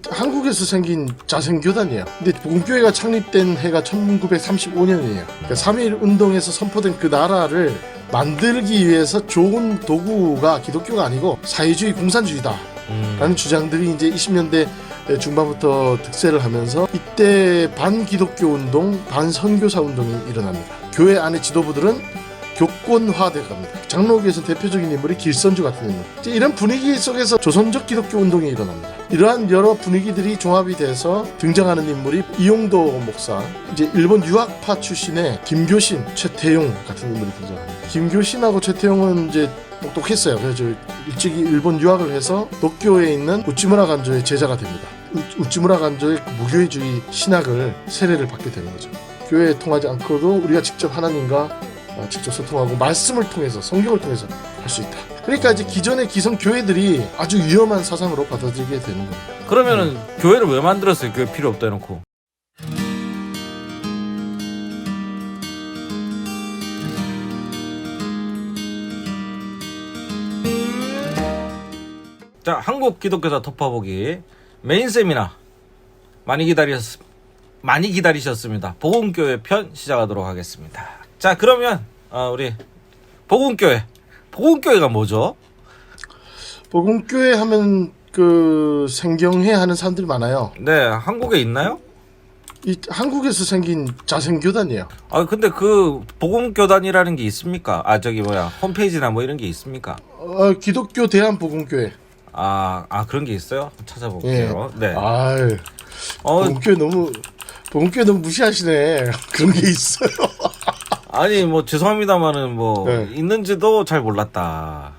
한국에서 생긴 자생교단이에요. 근데 복음교회가 창립된 해가 1935년이에요. 그러니까 3.1 운동에서 선포된 그 나라를 만들기 위해서 좋은 도구가 기독교가 아니고 사회주의 공산주의다 라는 주장들이 이제 20년대 중반부터 득세를 하면서 이때 반기독교 운동, 반선교사 운동이 일어납니다. 교회 안의 지도부들은 교권화되어 갑니다. 장로교에서 대표적인 인물이 길선주 같은 인물. 이런 분위기 속에서 조선적 기독교 운동이 일어납니다. 이러한 여러 분위기들이 종합이 돼서 등장하는 인물이 이용도 목사, 이제 일본 유학파 출신의 김교신, 최태용 같은 인물이 등장합니다. 김교신하고 최태용은 이제 똑똑했어요. 그래서 일찍이 일본 유학을 해서 도쿄에 있는 우찌무라 간조의 제자가 됩니다. 우찌무라 간조의 무교회주의 신학을 세례를 받게 되는 거죠. 교회에 통하지 않고도 우리가 직접 하나님과 직접 소통하고 말씀을 통해서 성경을 통해서 할 수 있다. 그러니까 이제 기존의 기성 교회들이 아주 위험한 사상으로 받아들이게 되는 겁니다. 그러면은 교회를 왜 만들었어요? 교회 필요 없다 해놓고. 자, 한국 기독교사 덮어보기 메인 세미나 많이 기다리셨습니다. 복음교회 편 시작하도록 하겠습니다. 자, 그러면 우리 복음교회가 뭐죠? 복음교회 하면 그 생경회 하는 사람들이 많아요. 네, 한국에 있나요? 한국에서 생긴 자생교단이에요. 근데 그 복음교단이라는 게 있습니까? 홈페이지나 뭐 이런 게 있습니까? 기독교 대한복음교회. 그런 게 있어요? 찾아볼게요. 예. 네. 복음교회 너무 무시하시네. 그런 게 있어요. 아니 뭐 죄송합니다만은 네. 있는지도 잘 몰랐다.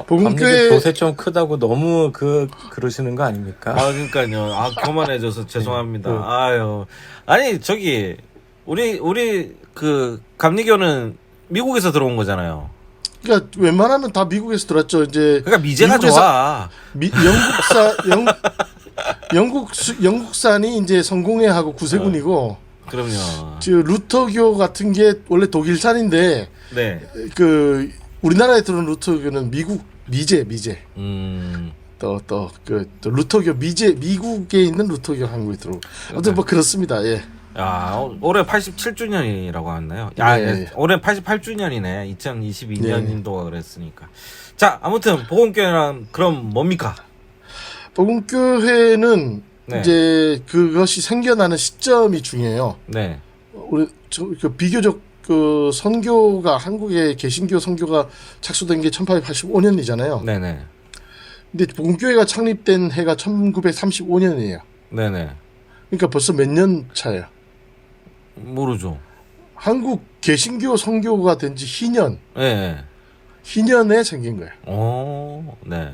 복음교회 교세 좀 크다고 너무 그러시는 거 아닙니까? 그러니까요. 교만해져서 죄송합니다. 아유. 아니 우리 그 감리교는 미국에서 들어온 거잖아요. 그러니까 웬만하면 다 미국에서 들었죠. 이제 그러니까 미제가 좋아. 영국산이 이제 성공회하고 구세군이고. 그럼요. 루터교 같은 게 원래 독일산인데, 네. 그 우리나라에 들어온 루터교는 미제. 또 루터교 미국에 있는 루터교 한국에 들어오고. 아무튼 뭐 그렇습니다. 예. 올해 87주년이라고 했나요? 네. 올해 88주년이네. 2022년도가 그랬으니까. 자, 아무튼 복음교회란 그럼 뭡니까? 복음교회는 이제 그것이 생겨나는 시점이 중요해요. 네. 비교적 그 선교가 한국의 개신교 선교가 착수된 게 1885년이잖아요. 네네. 근데 복음교회가 창립된 해가 1935년이에요. 네네. 그러니까 벌써 몇 년 차예요. 모르죠. 한국 개신교 선교가 된 지 희년. 네. 희년에 생긴 거예요. 네.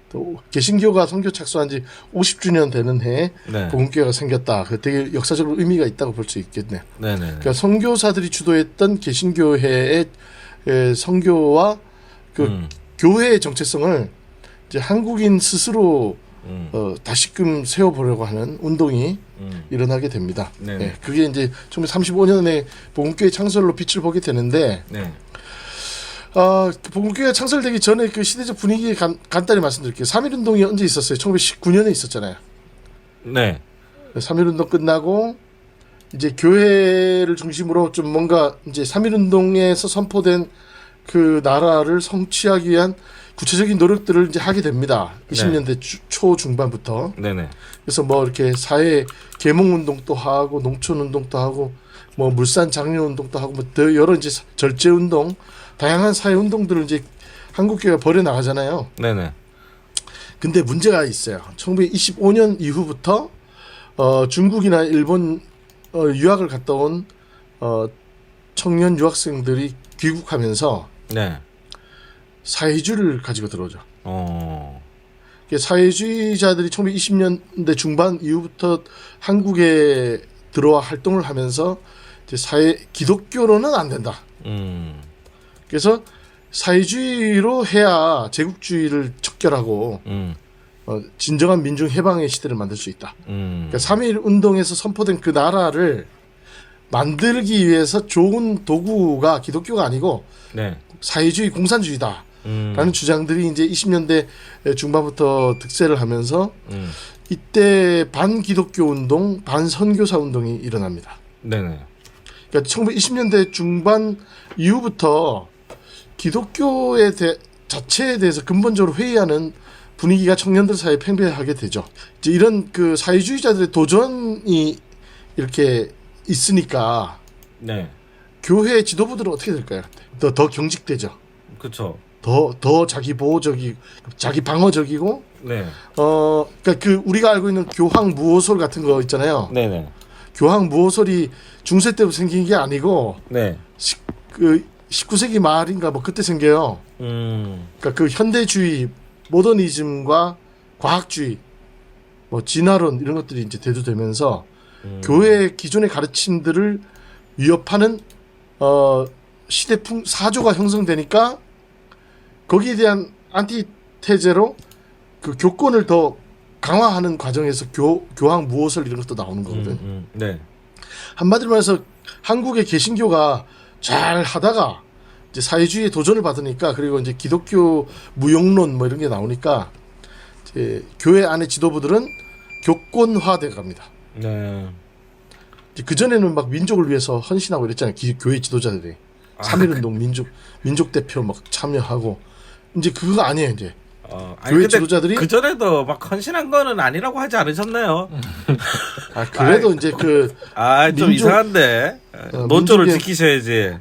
또 개신교가 선교 착수한 지 50주년 되는 해에 복음교회가 생겼다. 그 되게 역사적으로 의미가 있다고 볼 수 있겠네요. 네네. 그러니까 선교사들이 주도했던 개신교회의 선교와 교회의 정체성을 이제 한국인 스스로 다시금 세워보려고 하는 운동이 일어나게 됩니다. 네. 그게 이제 1935년에 복음교회 창설로 빛을 보게 되는데, 복음교회가 창설되기 전에 그 시대적 분위기 간단히 말씀드릴게요. 3.1운동이 언제 있었어요? 1919년에 있었잖아요. 네. 3.1운동 끝나고 이제 교회를 중심으로 좀 뭔가 이제 3.1운동에서 선포된 그 나라를 성취하기 위한 구체적인 노력들을 이제 하게 됩니다. 20년대 초 중반부터. 네네. 그래서 뭐 이렇게 사회 계몽 운동도 하고 농촌 운동도 하고 뭐 물산 장려 운동도 하고 뭐 더 여러 이제 절제 운동, 다양한 사회 운동들을 이제 한국교회가 벌여 나가잖아요. 네네. 근데 문제가 있어요. 1925년 이후부터 중국이나 일본 유학을 갔다 온 청년 유학생들이 귀국하면서 사회주의를 가지고 들어오죠. 사회주의자들이 1920년대 중반 이후부터 한국에 들어와 활동을 하면서 이제 기독교로는 안 된다. 그래서 사회주의로 해야 제국주의를 척결하고 진정한 민중 해방의 시대를 만들 수 있다. 그러니까 3.1 운동에서 선포된 그 나라를 만들기 위해서 좋은 도구가 기독교가 아니고 사회주의 공산주의다. 라는 주장들이 이제 20년대 중반부터 득세를 하면서 이때 반기독교 운동, 반선교사 운동이 일어납니다. 네네. 그러니까 1920년대 중반 이후부터 기독교에 자체에 대해서 근본적으로 회의하는 분위기가 청년들 사이에 팽배하게 되죠. 이제 이런 그 사회주의자들의 도전이 이렇게 있으니까 네. 교회 지도부들은 어떻게 될까요? 더 경직되죠. 그쵸. 더 자기 보호적이고 자기 방어적이고 네. 그러니까 그 우리가 알고 있는 교황 무호설 같은 거 있잖아요. 네네. 교황 무호설이 중세 때부터 생긴 게 아니고 네. 그 19세기 말인가 뭐 그때 생겨요. 그러니까 그 현대주의, 모더니즘과 과학주의, 뭐 진화론 이런 것들이 이제 대두되면서 교회의 기존의 가르침들을 위협하는 시대풍 사조가 형성되니까 거기에 대한 안티테제로 그 교권을 더 강화하는 과정에서 교황 무호설 이런 것도 나오는 거거든. 네. 한마디로 말해서 한국의 개신교가 잘 하다가 이제 사회주의에 도전을 받으니까, 그리고 이제 기독교 무용론 뭐 이런 게 나오니까 이제 교회 안의 지도부들은 교권화돼 갑니다. 네. 그 전에는 막 민족을 위해서 헌신하고 이랬잖아요. 교회 지도자들이 3.1운동 민족 대표 막 참여하고, 이제 그거 아니에요. 이제 아니, 교회 지도자들이 그 전에도 막 헌신한 거는 아니라고 하지 않으셨나요? 그래도 이제 그 좀 이상한데 논조를 민족의- 지키셔야지.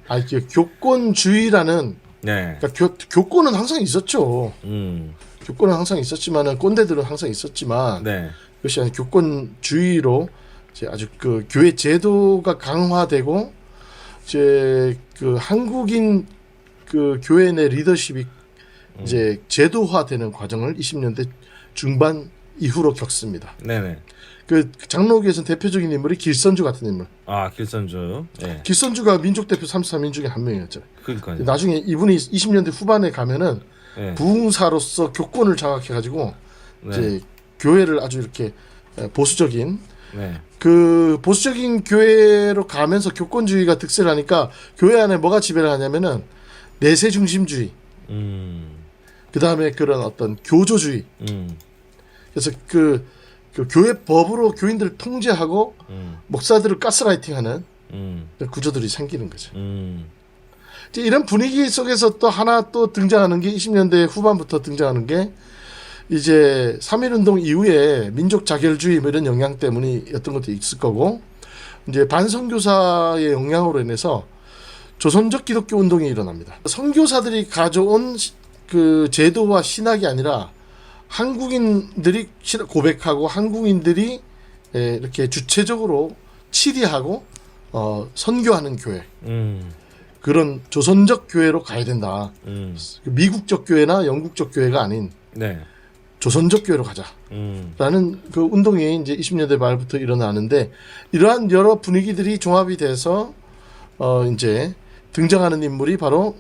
교권주의라는, 네. 그러니까 교권은 항상 있었죠. 음. 교권은 항상 있었지만은 꼰대들은 항상 있었지만 네. 그것이 아니라 교권주의로 이제 아주 그 교회 제도가 강화되고 이제 그 한국인 그 교회 내 리더십이 이제 제도화되는 과정을 20년대 중반 이후로 겪습니다. 네네. 그 장로교에서는 대표적인 인물이 길선주 같은 인물. 길선주. 네. 길선주가 민족 대표 33인 중에 한 명이었죠. 그러니까요. 나중에 이분이 20년대 후반에 가면은 네. 부흥사로서 교권을 장악해가지고 네. 이제 교회를 아주 이렇게 보수적인, 네. 그 보수적인 교회로 가면서 교권주의가 득세를 하니까 교회 안에 뭐가 지배를 하냐면은 내세 중심주의, 그 다음에 그런 어떤 교조주의. 그래서 그 교회 법으로 교인들을 통제하고 목사들을 가스라이팅하는 구조들이 생기는 거죠. 이제 이런 분위기 속에서 또 하나 또 등장하는 게 20년대 후반부터 등장하는 게 이제 3.1운동 이후에 민족 자결주의 뭐 이런 영향 때문이었던 것도 있을 거고, 이제 반선교사의 영향으로 인해서 조선적 기독교 운동이 일어납니다. 선교사들이 가져온 그 제도와 신학이 아니라 한국인들이 고백하고 한국인들이 이렇게 주체적으로 치리하고 선교하는 교회, 그런 조선적 교회로 가야 된다. 미국적 교회나 영국적 교회가 아닌 네. 조선적 교회로 가자라는 그 운동이 이제 20년대 말부터 일어나는데, 이러한 여러 분위기들이 종합이 돼서 이제 등장하는 인물이 바로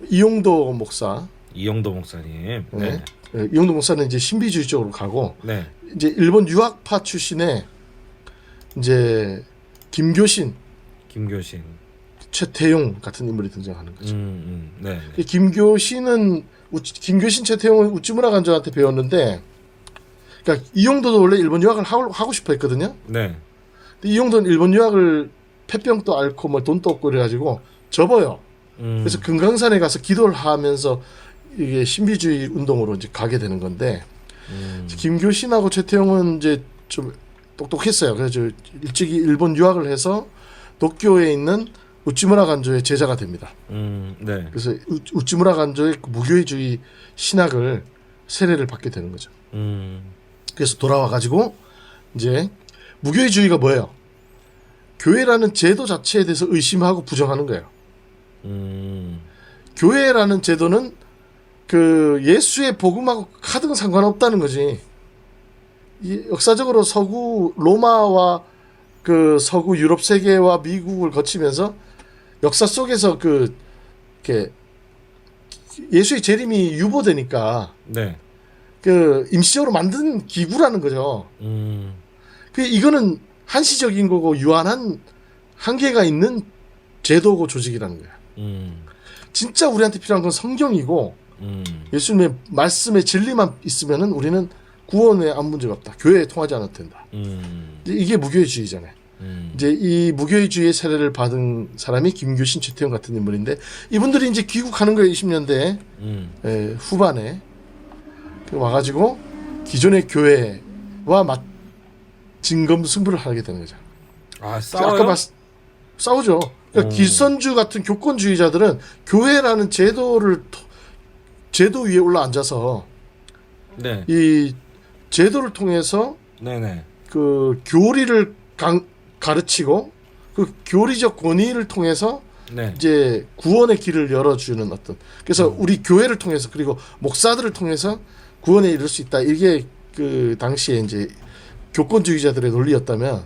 이용도 목사. 이용도 목사님. 네. 이용도 목사는 이제 신비주의 쪽으로 가고, 네. 이제 일본 유학파 출신의 이제 김교신, 최태용 같은 인물이 등장하는 거죠. 네. 김교신, 최태용은 우찌무라 간조한테 배웠는데, 그러니까 이용도도 원래 일본 유학을 하고 싶어 했거든요. 네. 근데 이용도는 일본 유학을 폐병도 앓고 뭐 돈도 없고 그래가지고 접어요. 그래서 금강산에 가서 기도를 하면서 이게 신비주의 운동으로 이제 가게 되는 건데, 김교신하고 최태용은 이제 좀 똑똑했어요. 그래서 일찍이 일본 유학을 해서 도쿄에 있는 우찌무라 간조의 제자가 됩니다. 네. 그래서 우찌무라 간조의 그 무교회주의 신학을 세례를 받게 되는 거죠. 그래서 돌아와 가지고 이제 무교회주의가 뭐예요? 교회라는 제도 자체에 대해서 의심하고 부정하는 거예요. 교회라는 제도는 그 예수의 복음하고 하등 상관없다는 거지. 역사적으로 서구 로마와 그 서구 유럽 세계와 미국을 거치면서 역사 속에서 이렇게 예수의 재림이 유보되니까 네. 그 임시적으로 만든 기구라는 거죠. 그 이거는 한시적인 거고 유한한 한계가 있는 제도고 조직이라는 거야. 진짜 우리한테 필요한 건 성경이고 예수님의 말씀의 진리만 있으면은 우리는 구원에 아무 문제가 없다. 교회에 통하지 않아도 된다. 이게 무교회주의잖아요. 이제 이 무교회주의 세례를 받은 사람이 김규신, 최태용 같은 인물인데 이분들이 이제 귀국하는 거예요. 20년대 후반에 와가지고 기존의 교회와 진검승부를 하게 되는 거죠. 아, 싸워요? 아까 싸우죠. 그러니까 기선주 같은 교권주의자들은 교회라는 제도 위에 올라앉아서 네. 이 제도를 통해서 네네. 그 교리를 가르치고 그 교리적 권위를 통해서 네. 이제 구원의 길을 열어주는 어떤 그래서 우리 교회를 통해서 그리고 목사들을 통해서 구원에 이를 수 있다. 이게 그 당시에 이제 교권주의자들의 논리였다면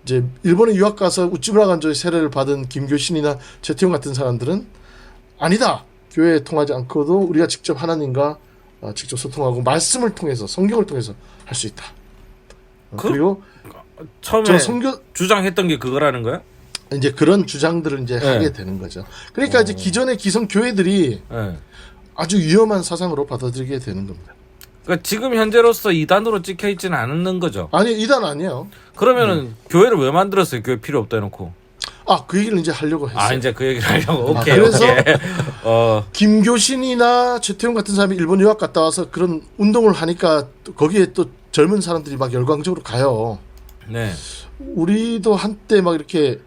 이제 일본에 유학 가서 우찌무라 간조의 세례를 받은 김교신이나 최태용 같은 사람들은 아니다. 교회에 통하지 않고도 우리가 직접 하나님과 직접 소통하고 말씀을 통해서 성경을 통해서 할 수 있다. 그리고 처음에 저 성교 주장했던 게 그거라는 거야? 이제 그런 주장들을 이제 네. 하게 되는 거죠. 그러니까 이제 기존의 기성 교회들이 네. 아주 위험한 사상으로 받아들이게 되는 겁니다. 그러니까 지금 현재로서 이단으로 찍혀 있지는 않는 거죠. 아니 이단 아니에요. 그러면은 교회를 왜 만들었어요? 교회 필요 없다 해놓고. 그 얘기를 이제 하려고 했어요. 아, 이제 그 얘기를 하려고. 오케이. 그래서 오케이. 김교신이나 최태용 같은 사람이 일본 유학 갔다 와서 그런 운동을 하니까 또 거기에 또 젊은 사람들이 막 열광적으로 가요. 네. 우리도 한때 막 이렇게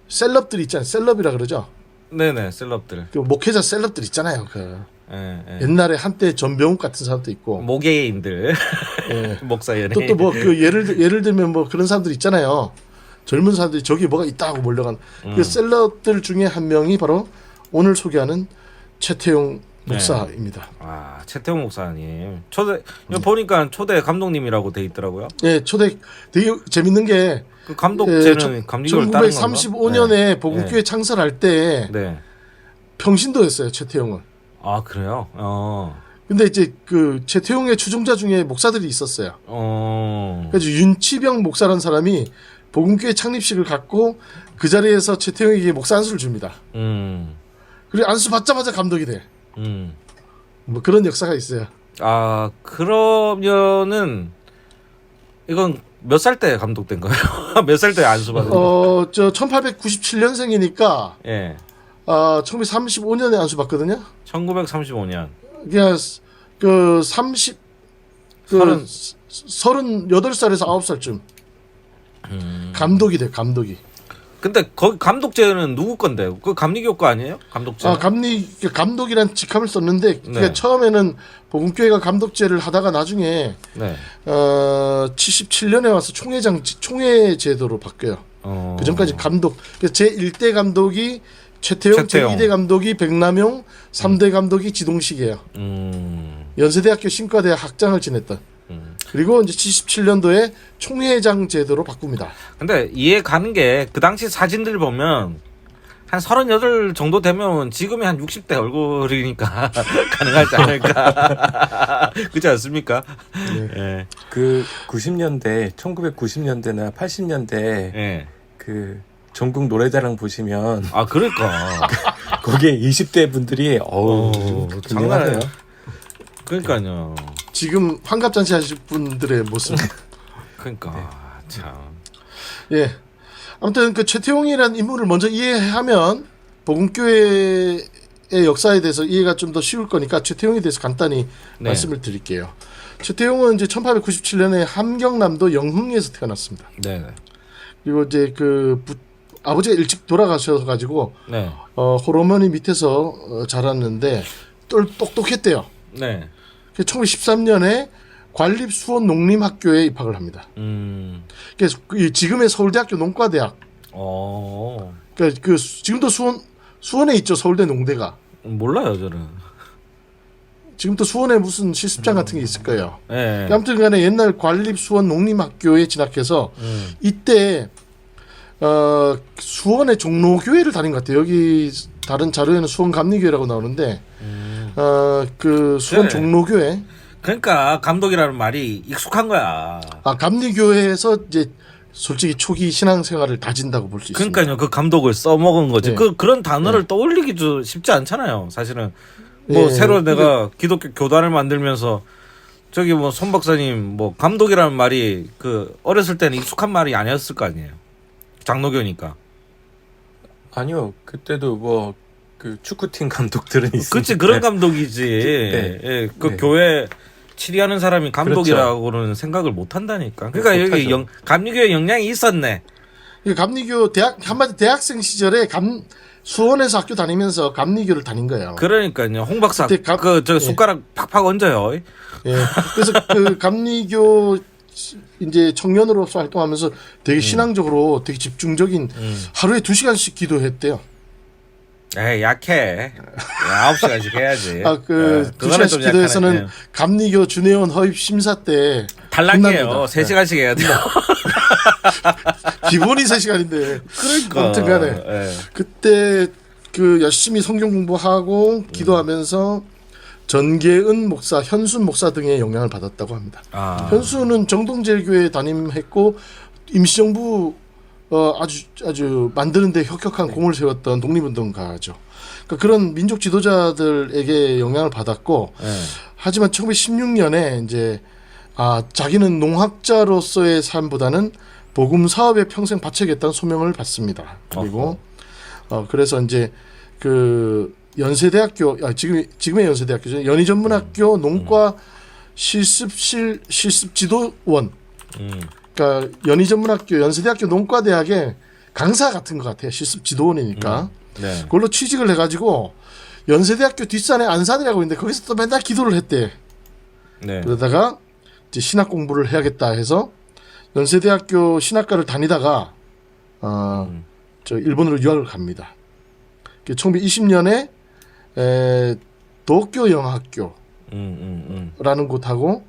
셀럽들 있잖아요. 셀럽이라 그러죠. 네네. 셀럽들. 그 목회자 셀럽들 있잖아요. 그 예. 옛날에 한때 전병욱 같은 사람도 있고. 모계인들. 예. 목사 연예인. 또 뭐 그 예를 들면 뭐 그런 사람들 있잖아요. 젊은 사람들이 저기 뭐가 있다고 몰려간 그 셀럽들 중에 한 명이 바로 오늘 소개하는 최태용 목사입니다. 아, 최태용 목사님. 보니까 초대 감독님이라고 돼 있더라고요. 예, 초대 되게 재밌는 게 그 감독제는 감리교를 따른 건가? 1935년에 복음교회 창설할 때 네. 평신도였어요, 최태용은. 아, 그래요? 근데 이제 그 최태용의 추종자 중에 목사들이 있었어요. 그래서 윤치병 목사라는 사람이 복음교회 창립식을 갖고 그 자리에서 최태용에게 목사 안수를 줍니다. 그리고 안수 받자마자 감독이 돼. 뭐 그런 역사가 있어요. 아, 그러면은 이건 몇 살 때 감독된 거예요? 몇 살 때 안수 받은 거예요? 저 1897년생이니까 예. 1935년에 안수 받거든요. 1935년. 그냥 그 38살에서 9살쯤 감독이 돼. 감독이. 근데 거기 감독제는 누구 건데? 그 감리교 거 아니에요? 감독제. 감독이란 직함을 썼는데 네. 처음에는 복음교회가 감독제를 하다가 나중에 네. 77년에 와서 총회 제도로 바뀌어요. 그 전까지 감독. 제 1대 감독이 최태용, 제 2대 감독이 백남용, 3대 감독이 지동식이에요. 연세대학교 신과대학 학장을 지냈던. 그리고 이제 77년도에 총회장 제도로 바꿉니다. 근데 이해 가는 게 그 당시 사진들 보면 한 38 정도 되면 지금이 한 60대 얼굴이니까 가능하지 않을까. 그렇지 않습니까? 네. 예. 그 90년대, 1990년대나 80년대 예. 그 전국 노래자랑 보시면 아, 그러니까. 거기에 20대 분들이 장난 아니에요. 굉장하네요. 그러니까요. 지금 환갑잔치 하실 분들의 모습. 그러니까 참. 예. 아무튼 그 최태용이라는 인물을 먼저 이해하면 복음교회의 역사에 대해서 이해가 좀 더 쉬울 거니까 최태용에 대해서 간단히 말씀을 드릴게요. 최태용은 이제 1897년에 함경남도 영흥에서 태어났습니다. 네. 그리고 이제 아버지가 일찍 돌아가셔서 가지고 네. 호르머니 밑에서 자랐는데 똑똑했대요. 네. 1913년에 관립 수원 농림학교에 입학을 합니다. 그래서 지금의 서울대학교 농과대학. 그러니까 지금도 수원에 있죠, 서울대 농대가. 몰라요, 저는. 지금도 수원에 무슨 실습장 같은 게 있을 거예요. 네. 아무튼간에 옛날 관립 수원 농림학교에 진학해서 이때 수원의 종로교회를 다닌 것 같아요. 여기 다른 자료에는 수원 감리교회라고 나오는데 그 수원 네. 종로교회. 그러니까 감독이라는 말이 익숙한 거야. 감리교회에서 이제 솔직히 초기 신앙생활을 다진다고 볼 수 있습니다. 그러니까요, 그 감독을 써먹은 거지. 네. 그런 단어를 떠올리기도 쉽지 않잖아요, 사실은. 뭐 네. 새로 내가 기독교 교단을 만들면서 저기 뭐 손 박사님 뭐 감독이라는 말이 그 어렸을 때는 익숙한 말이 아니었을 거 아니에요. 장로교니까. 아니요. 그때도 뭐 그 축구팀 감독들은 있어요. 그치 그런 감독이지. 네. 예, 그 네. 교회 치리하는 사람이 감독이라고는 생각을 못 한다니까. 그러니까 여기 못하죠. 감리교의 영향이 있었네. 이 감리교 한마디 대학생 시절에 수원에서 학교 다니면서 감리교를 다닌 거예요. 그러니까요. 홍 박사 그때 저 숟가락 팍팍 얹어요. 예. 그래서 그 감리교 이제 청년으로서 활동하면서 되게 신앙적으로 되게 집중적인 하루에 2시간씩 기도했대요. 에이 약해. 9시간씩 해야지. 그 예, 그거는 좀 2시간씩 기도해서는 약하네. 감리교 준회원 허입 심사 때 탈락이에요. 끝납니다. 3시간씩 해야 돼요. 기본이 3시간인데. 그러니까. 아무튼 간에 예. 그때 그 열심히 성경 공부하고 기도하면서 전계은 목사, 현순 목사 등의 영향을 받았다고 합니다. 아. 현수는 정동제일교회 담임했고 임시정부 아주 만드는데 혁혁한 공을 세웠던 독립운동가죠. 그러니까 그런 민족 지도자들에게 영향을 받았고 예. 하지만 1916년에 이제 자기는 농학자로서의 삶보다는 복음 사업에 평생 바쳐야겠다는 소명을 받습니다. 그리고 그래서 이제 그 연세대학교 지금의 연세대학교죠. 연희전문학교 농과 실습 지도원. 그러니까 연희전문학교 연세대학교 농과대학의 강사 같은 것 같아요. 실습 지도원이니까. 네. 그걸로 취직을 해가지고 연세대학교 뒷산에 안산이라고 있는데 거기서 또 맨날 기도를 했대. 네. 그러다가 이제 신학 공부를 해야겠다 해서 연세대학교 신학과를 다니다가 저 일본으로 유학을 갑니다. 1920년에 도쿄 영학교라는 곳하고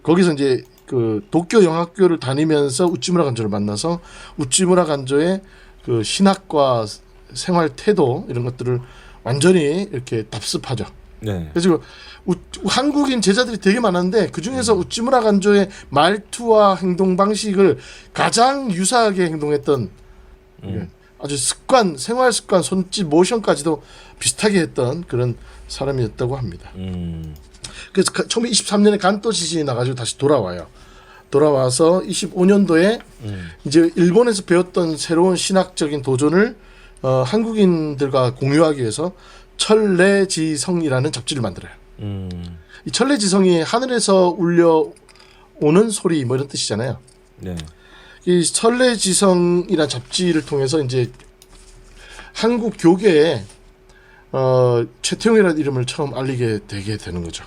거기서 이제 그 도쿄 영학교를 다니면서 우찌무라 간조를 만나서 우찌무라 간조의 그 신학과 생활 태도 이런 것들을 완전히 이렇게 답습하죠. 네. 그래서 한국인 제자들이 되게 많았는데 그 중에서 우찌무라 간조의 말투와 행동 방식을 가장 유사하게 행동했던 아주 생활 습관, 손짓, 모션까지도 비슷하게 했던 그런 사람이었다고 합니다. 그래서 1923년에 간또 지진이 나가지고 다시 돌아와요. 돌아와서 25년도에 이제 일본에서 배웠던 새로운 신학적인 도전을 한국인들과 공유하기 위해서 천례지성이라는 잡지를 만들어요. 이 천례지성이 하늘에서 울려오는 소리 뭐 이런 뜻이잖아요. 네. 이 천례지성이라는 잡지를 통해서 이제 한국 교계에 최태용이라는 이름을 처음 알리게 되게 되는 거죠.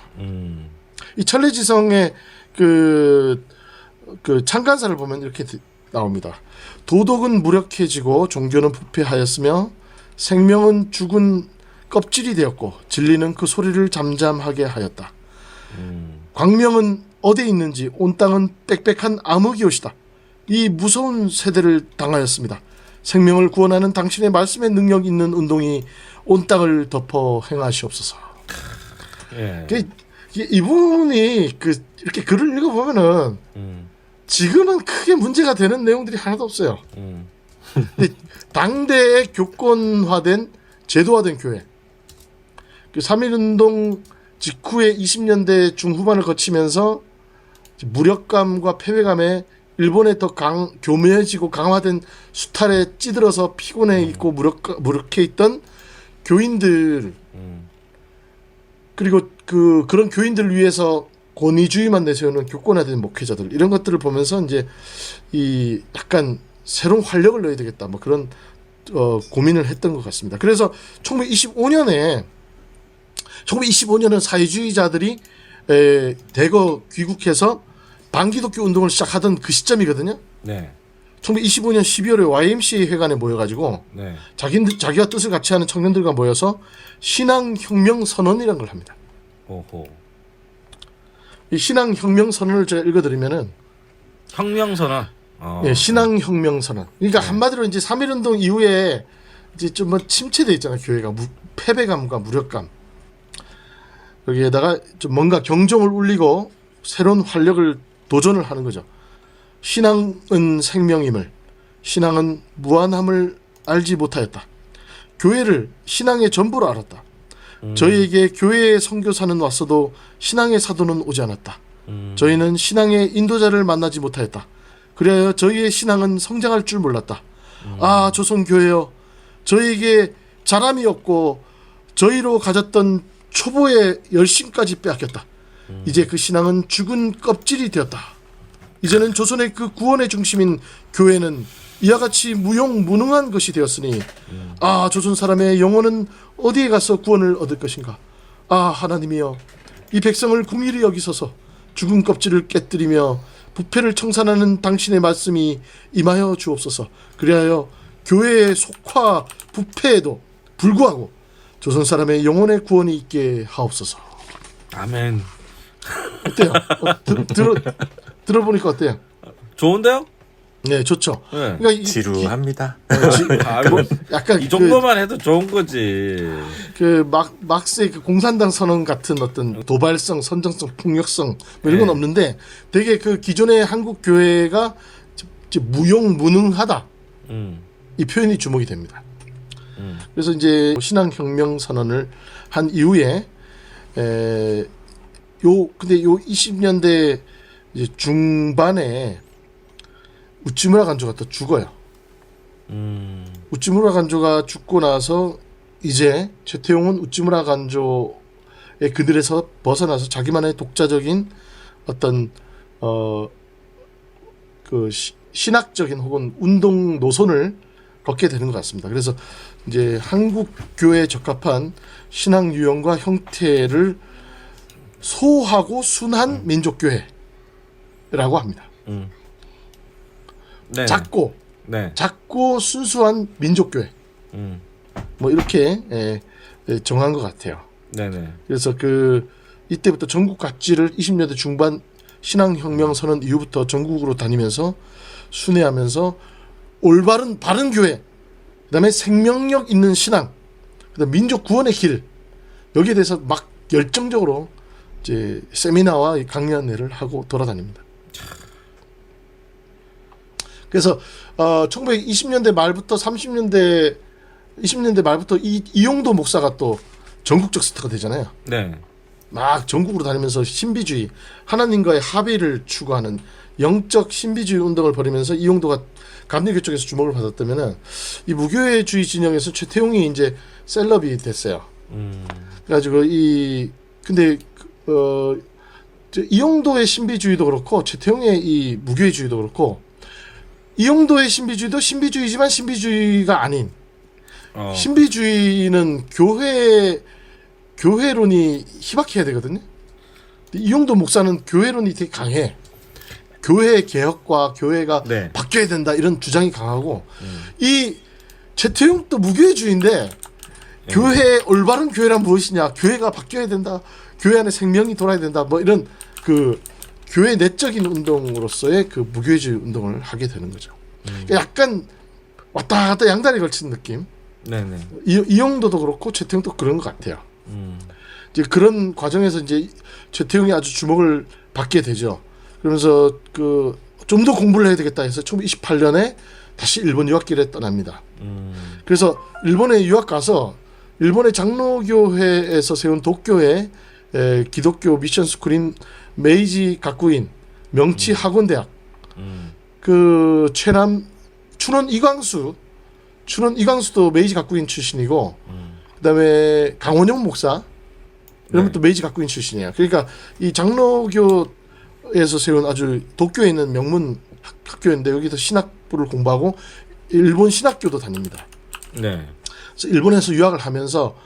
이 천례지성의 그 창간사를 보면 이렇게 나옵니다. 도덕은 무력해지고 종교는 부패하였으며 생명은 죽은 껍질이 되었고 진리는 그 소리를 잠잠하게 하였다. 광명은 어디에 있는지 온 땅은 빽빽한 암흑이옷이다. 이 무서운 세대를 당하였습니다. 생명을 구원하는 당신의 말씀의 능력 있는 운동이 온 땅을 덮어 행하시옵소서. 예. 이분이 이렇게 글을 읽어보면은 지금은 크게 문제가 되는 내용들이 하나도 없어요. 근데 당대에 교권화된 제도화된 교회. 그 3.1운동 직후에 20년대 중후반을 거치면서 무력감과 패배감에 일본의 더 교묘해지고 강화된 수탈에 찌들어서 피곤해 있고 무력해 있던 교인들 그리고 그런 교인들을 위해서 권위주의만 내세우는 교권화된 목회자들 이런 것들을 보면서 이제 이 약간 새로운 활력을 넣어야 되겠다 뭐 그런 고민을 했던 것 같습니다. 그래서 1925년은 사회주의자들이 대거 귀국해서 반기독교 운동을 시작하던 그 시점이거든요. 네. 1925년 12월에 YMCA 회관에 모여가지고 네. 자기와 뜻을 같이 하는 청년들과 모여서 신앙혁명 선언이라는 걸 합니다. 오호. 이 신앙혁명 선언을 제가 읽어드리면은 혁명선언. 예, 신앙혁명 선언. 그러니까 한마디로 이제 3.1운동 이후에 이제 좀 뭐 침체돼 있잖아요. 교회가 패배감과 무력감. 여기에다가 좀 뭔가 경종을 울리고 새로운 활력을 도전을 하는 거죠. 신앙은 생명임을, 신앙은 무한함을 알지 못하였다. 교회를 신앙의 전부로 알았다. 저희에게 교회의 선교사는 왔어도 신앙의 사도는 오지 않았다. 저희는 신앙의 인도자를 만나지 못하였다. 그래야 저희의 신앙은 성장할 줄 몰랐다. 아, 조선교회여, 저희에게 자람이 없고 저희로 가졌던 초보의 열심까지 빼앗겼다. 이제 그 신앙은 죽은 껍질이 되었다. 이제는 조선의 그 구원의 중심인 교회는 이와 같이 무용무능한 것이 되었으니 아, 조선 사람의 영혼은 어디에 가서 구원을 얻을 것인가. 아, 하나님이여, 이 백성을 긍휼히 여기소서. 죽은 껍질을 깨뜨리며 부패를 청산하는 당신의 말씀이 임하여 주옵소서. 그리하여 교회의 속화 부패에도 불구하고 조선 사람의 영혼의 구원이 있게 하옵소서. 아멘. 어때요? 들어보니까 어때요? 좋은데요? 네, 좋죠. 네. 그러니까 지루합니다. 뭐, 약간 이 정도만 해도 좋은 거지. 막스의 그 공산당 선언 같은 어떤 도발성, 선정성, 폭력성 뭐 이런 건 네. 없는데 되게 그 기존의 한국 교회가 무용무능하다, 이 표현이 주목이 됩니다. 그래서 이제 신앙혁명 선언을 한 이후에 근데 요 20년대 이제 중반에 우찌무라 간조가 또 죽어요. 우찌무라 간조가 죽고 나서 이제 최태용은 우찌무라 간조의 그늘에서 벗어나서 자기만의 독자적인 어떤 그 신학적인 혹은 운동 노선을 걷게 되는 것 같습니다. 그래서 이제 한국 교회에 적합한 신앙 유형과 형태를 소하고 순한 민족 교회라고 합니다. 네. 작고 순수한 민족 교회. 뭐 이렇게 정한 것 같아요. 네네. 그래서 이때부터 전국 각지를 20년대 중반 신앙혁명 선언 이후부터 전국으로 다니면서 순회하면서 올바른 바른 교회, 그다음에 생명력 있는 신앙, 그다음 민족 구원의 길, 여기에 대해서 막 열정적으로 이제 세미나와 강연회를 하고 돌아다닙니다. 그래서 1920년대 말부터 20년대 말부터 이용도 목사가 또 전국적 스타가 되잖아요. 네. 막 전국으로 다니면서 신비주의, 하나님과의 합의를 추구하는 영적 신비주의 운동을 벌이면서 이용도가 감리교 쪽에서 주목을 받았다면은 이 무교회주의 진영에서 최태용이 이제 셀럽이 됐어요. 그래가지고 근데 이용도의 신비주의도 그렇고 최태용의 이 무교회주의도 그렇고, 이용도의 신비주의도 신비주의지만 신비주의가 아닌, 신비주의는 교회론이 희박해야 되거든요. 이용도 목사는 교회론이 되게 강해. 교회 개혁과 교회가 네. 바뀌어야 된다, 이런 주장이 강하고, 이 최태용도 무교회주의인데 교회의 올바른 교회란 무엇이냐, 교회가 바뀌어야 된다, 교회 안에 생명이 돌아야 된다, 뭐 이런 교회 내적인 운동으로서의 그 무교회주의 운동을 하게 되는 거죠. 약간 왔다 갔다 양다리 걸친 느낌. 네네. 이용도도 그렇고 최태용도 그런 것 같아요. 이제 그런 과정에서 이제 최태용이 아주 주목을 받게 되죠. 그러면서 좀 더 공부를 해야 되겠다 해서 1928년에 다시 일본 유학길에 떠납니다. 그래서 일본에 유학 가서 일본의 장로교회에서 세운 독교회 기독교 미션 스쿨인 메이지 가쿠인 명치 학원대학, 그 최남 춘원 이광수도 메이지 가쿠인 출신이고, 그다음에 강원영 목사 이런 것도 메이지 가쿠인 출신이에요. 그러니까 이 장로교에서 세운 아주 도쿄에 있는 명문 학교인데 여기서 신학부를 공부하고 일본 신학교도 다닙니다. 네. 그래서 일본에서 유학을 하면서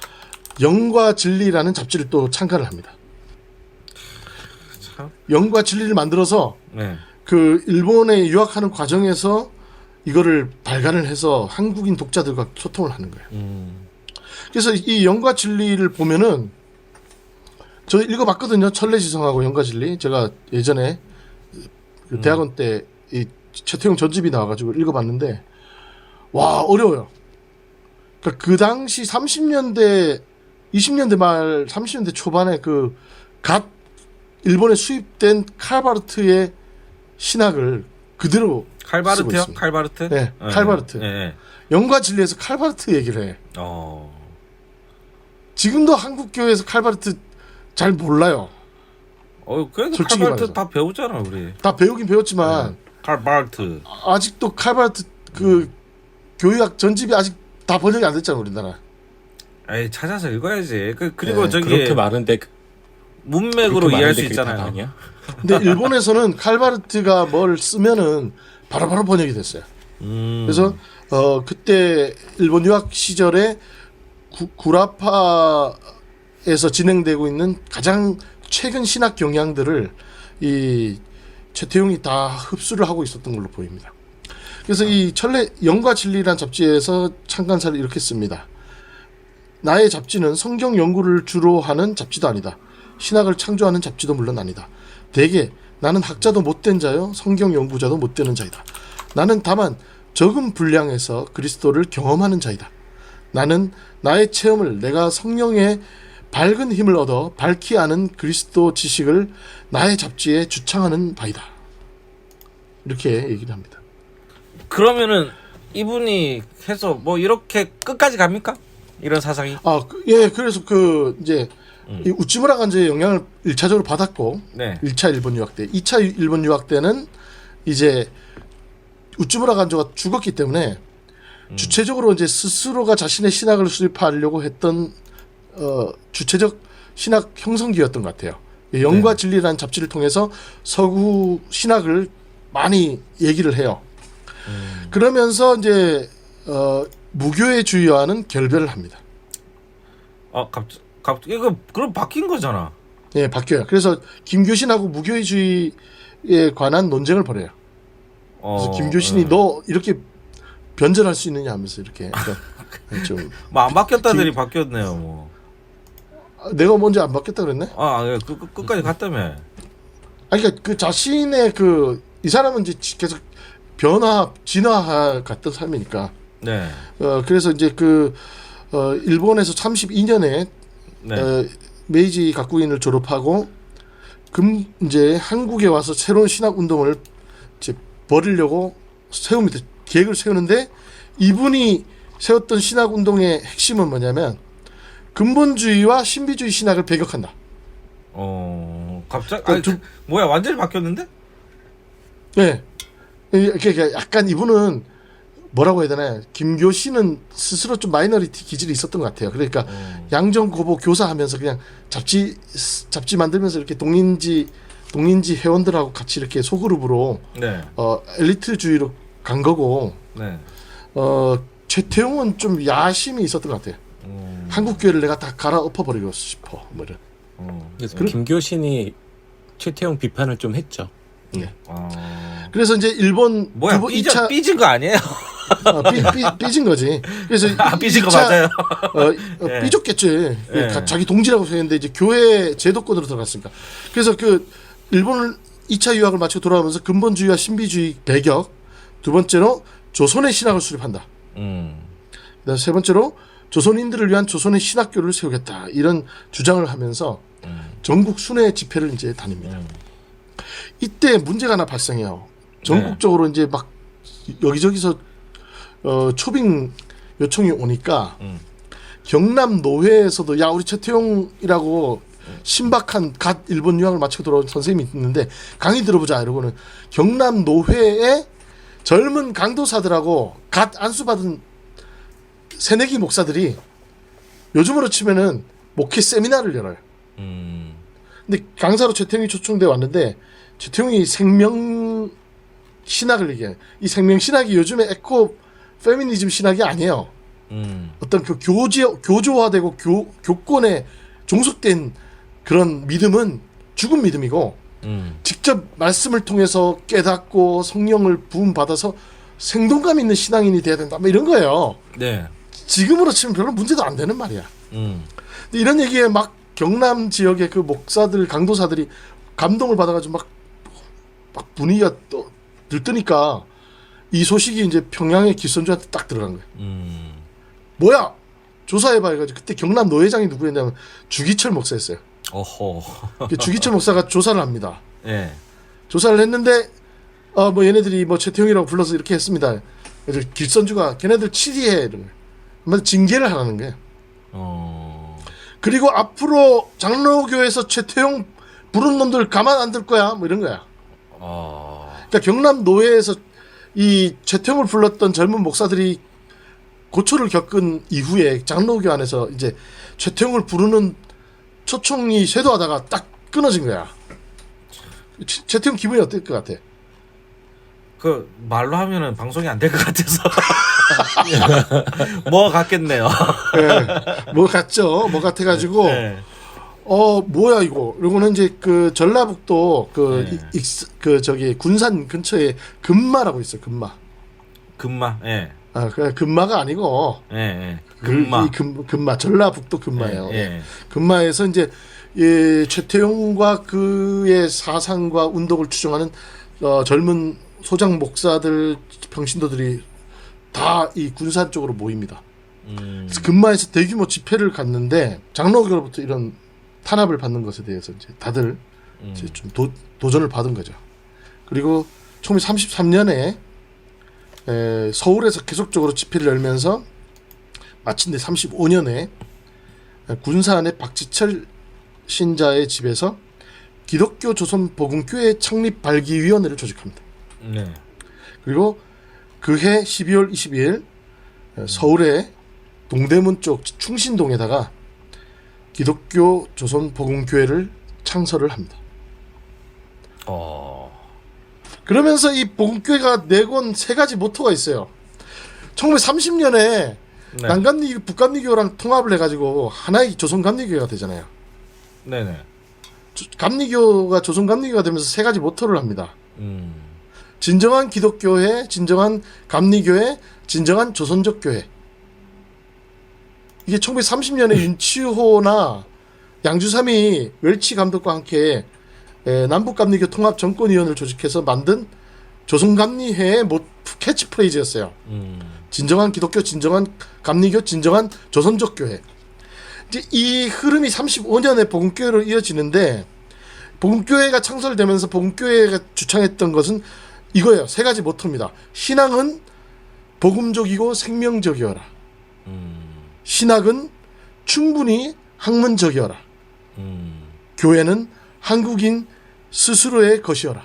영과 진리라는 잡지를 또 창간을 합니다. 참. 영과 진리를 만들어서 네. 그 일본에 유학하는 과정에서 이거를 발간을 해서 한국인 독자들과 소통을 하는 거예요. 그래서 이 영과 진리를 보면은, 저 읽어봤거든요. 천례지성하고 영과 진리. 제가 예전에 그 대학원 때 이 최태용 전집이 나와가지고 읽어봤는데, 와, 어려워요. 그러니까 그 당시 30년대 20년대 말 30년대 초반에 갓 일본에 수입된 칼바르트의 신학을 그대로 쓰고 칼바르트요? 있습니다. 칼바르트? 네, 칼바르트. 네. 영과 진리에서 칼바르트 얘기를 해. 지금도 한국 교회에서 칼바르트 잘 몰라요. 그래도 솔직히 칼바르트 말해서. 다 배우잖아 우리. 다 배우긴 배웠지만 칼바르트. 아직도 칼바르트 그 교육학 전집이 아직 다 번역이 안 됐잖아 우리나라. 에이 찾아서 읽어야지. 그리고 네, 저기 그렇게 많은데 문맥으로 그렇게 이해할 수 많은데 그게 다가 있잖아요. 아니야? 근데 일본에서는 칼바르트가 뭘 쓰면은 바로바로 번역이 됐어요. 그래서 그때 일본 유학 시절에 구라파에서 진행되고 있는 가장 최근 신학 경향들을 이 최태용이 다 흡수를 하고 있었던 걸로 보입니다. 그래서 이 영과 진리란 잡지에서 창간사를 이렇게 씁니다. 나의 잡지는 성경 연구를 주로 하는 잡지도 아니다. 신학을 창조하는 잡지도 물론 아니다. 대개 나는 학자도 못된 자요 성경 연구자도 못되는 자이다. 나는 다만 적은 분량에서 그리스도를 경험하는 자이다. 나는 나의 체험을 내가 성령의 밝은 힘을 얻어 밝히 아는 그리스도 지식을 나의 잡지에 주창하는 바이다. 이렇게 얘기를 합니다. 그러면은 이분이 해서 뭐 이렇게 끝까지 갑니까? 이런 사상이? 그래서 이제 이 우찌무라 간제의 영향을 1차적으로 받았고, 네. 1차 일본 유학 때, 2차 일본 유학 때는 이제 우찌무라 간조가 죽었기 때문에 주체적으로 이제 스스로가 자신의 신학을 수립하려고 했던 주체적 신학 형성기였던 것 같아요. 영과 진리라는 잡지를 통해서 서구 신학을 많이 얘기를 해요. 그러면서 이제 무교회주의와는 결별을 합니다. 갑자기 이거 그럼 바뀐 거잖아. 예, 바뀌어요. 그래서 김교신하고 무교회주의에 관한 논쟁을 벌여요. 그래서 김교신이 너 이렇게 변절할 수 있느냐 하면서 이렇게 좀 뭐 안 바뀌었다들이 바뀌었네요. 뭐. 내가 먼저 안 바뀌었다 그랬네? 끝까지 갔다며. 그러니까 그 자신의 이 사람은 이제 계속 진화 같은 삶이니까. 네. 그래서 이제 일본에서 32년에 네. 메이지 가쿠인을 졸업하고 이제 한국에 와서 새로운 신학 운동을 이제 벌이려고 계획을 세우는데 이분이 세웠던 신학 운동의 핵심은 뭐냐면 근본주의와 신비주의 신학을 배격한다. 갑자기 뭐야 완전히 바뀌었는데? 네. 그러니까 약간 이분은 뭐라고 해야 되나요? 김교신은 스스로 좀 마이너리티 기질이 있었던 것 같아요. 그러니까 양정고보 교사하면서 그냥 잡지 만들면서 이렇게 동인지 회원들하고 같이 이렇게 소그룹으로 네. 엘리트주의로 간 거고 네. 최태용은 좀 야심이 있었던 것 같아요. 한국 교회를 내가 다 갈아엎어 버리고 싶어. 뭐 이런. 그래서 김교신이 최태용 비판을 좀 했죠. 네. 그래서 이제 일본 뭐야 삐진 거 아니에요? 삐진 거지. 그래서 삐진 거 맞아요. 네. 삐졌겠지. 네. 자기 동지라고 했는데 이제 교회 제도권으로 들어갔으니까. 그래서 일본을 2차 유학을 마치고 돌아오면서 근본주의와 신비주의 배격. 두 번째로 조선의 신학을 수립한다. 그다음 세 번째로 조선인들을 위한 조선의 신학교를 세우겠다. 이런 주장을 하면서 전국 순회 집회를 이제 다닙니다. 이때 문제가 하나 발생해요. 전국적으로 이제 막 여기저기서 초빙 요청이 오니까 경남 노회에서도 야 우리 최태용이라고 신박한 갓 일본 유학을 마치고 돌아온 선생님이 있는데 강의 들어보자 이러고는 경남 노회의 젊은 강도사들하고 갓 안수받은 새내기 목사들이 요즘으로 치면은 목회 세미나를 열어요. 근데 강사로 최태용이 초청돼 왔는데 최태용이 생명 신학을 얘기해요. 이 생명 신학이 요즘에 에코 페미니즘 신학이 아니에요. 어떤 교조화되고 교권에 종속된 그런 믿음은 죽은 믿음이고 직접 말씀을 통해서 깨닫고 성령을 부음 받아서 생동감 있는 신앙인이 돼야 된다. 뭐 이런 거예요. 네. 지금으로 치면 별로 문제도 안 되는 말이야. 근데 이런 얘기에 막 경남 지역의 그 목사들 강도사들이 감동을 받아가지고 막 분위기가 또 들뜨니까 이 소식이 이제 평양의 기선주한테 딱 들어간 거예요. 뭐야 조사해봐 해가지고 그때 경남 노회장이 누구였냐면 주기철 목사였어요. 어허. 주기철 목사가 조사를 합니다. 예. 조사를 했는데 뭐 얘네들이 뭐 최태용이라고 불러서 이렇게 했습니다. 그래서 길선주가 걔네들 치리해 이런 거. 징계를 하라는 거예요. 그리고 앞으로 장로교에서 최태용 부른 놈들 가만 안 둘 거야. 뭐 이런 거야. 그러니까 경남 노회에서 이 최태용을 불렀던 젊은 목사들이 고초를 겪은 이후에 장로교 안에서 이제 최태용을 부르는 초청이 쇄도하다가 딱 끊어진 거야. 최태용 기분이 어떨 것 같아? 그 말로 하면은 방송이 안 될 것 같아서 뭐 같겠네요. 네, 뭐 같죠? 뭐 같아가지고 네. 뭐야 이거? 이거는 이제 그 전라북도 네. 그 저기 군산 근처에 금마라고 있어. 금마. 금마. 예. 그 금마가 아니고 예. 예. 금마. 금마 전라북도 금마예요. 예. 예. 금마에서 이제 이 최태용과 그의 사상과 운동을 추종하는 젊은 소장 목사들 평신도들이 다 이 군산 쪽으로 모입니다. 그래서 금마에서 대규모 집회를 갔는데 장로교로부터 이런 탄압을 받는 것에 대해서 이제 다들 이제 좀 도전을 받은 거죠. 그리고 1933년에 서울에서 계속적으로 집회를 열면서 마침내 35년에 군산의 박지철 신자의 집에서 기독교 조선 복음교회 창립 발기위원회를 조직합니다. 네. 그리고 그해 12월 22일 서울의 동대문 쪽 충신동에다가 기독교 조선 복음교회를 창설을 합니다. 그러면서 이 복음교회가 내건 세 가지 모토가 있어요. 1930년에 네. 남감리교, 북감리교랑 통합을 해가지고 하나의 조선 감리교회가 되잖아요. 네네. 감리교가 조선 감리교가 되면서 세 가지 모토를 합니다. 진정한 기독교회, 진정한 감리교회, 진정한 조선적 교회. 이게 1930년에 윤치호나 양주삼이 웰치 감독과 함께 남북감리교 통합정권위원회를 조직해서 만든 조선감리회의 캐치프레이즈였어요. 진정한 기독교, 진정한 감리교, 진정한 조선적 교회. 이제 이 흐름이 35년에 복음교회로 이어지는데 복음교회가 창설되면서 복음교회가 주창했던 것은 이거예요. 세 가지 모토입니다. 신앙은 복음적이고 생명적이어라. 신학은 충분히 학문적이어라. 교회는 한국인 스스로의 것이어라.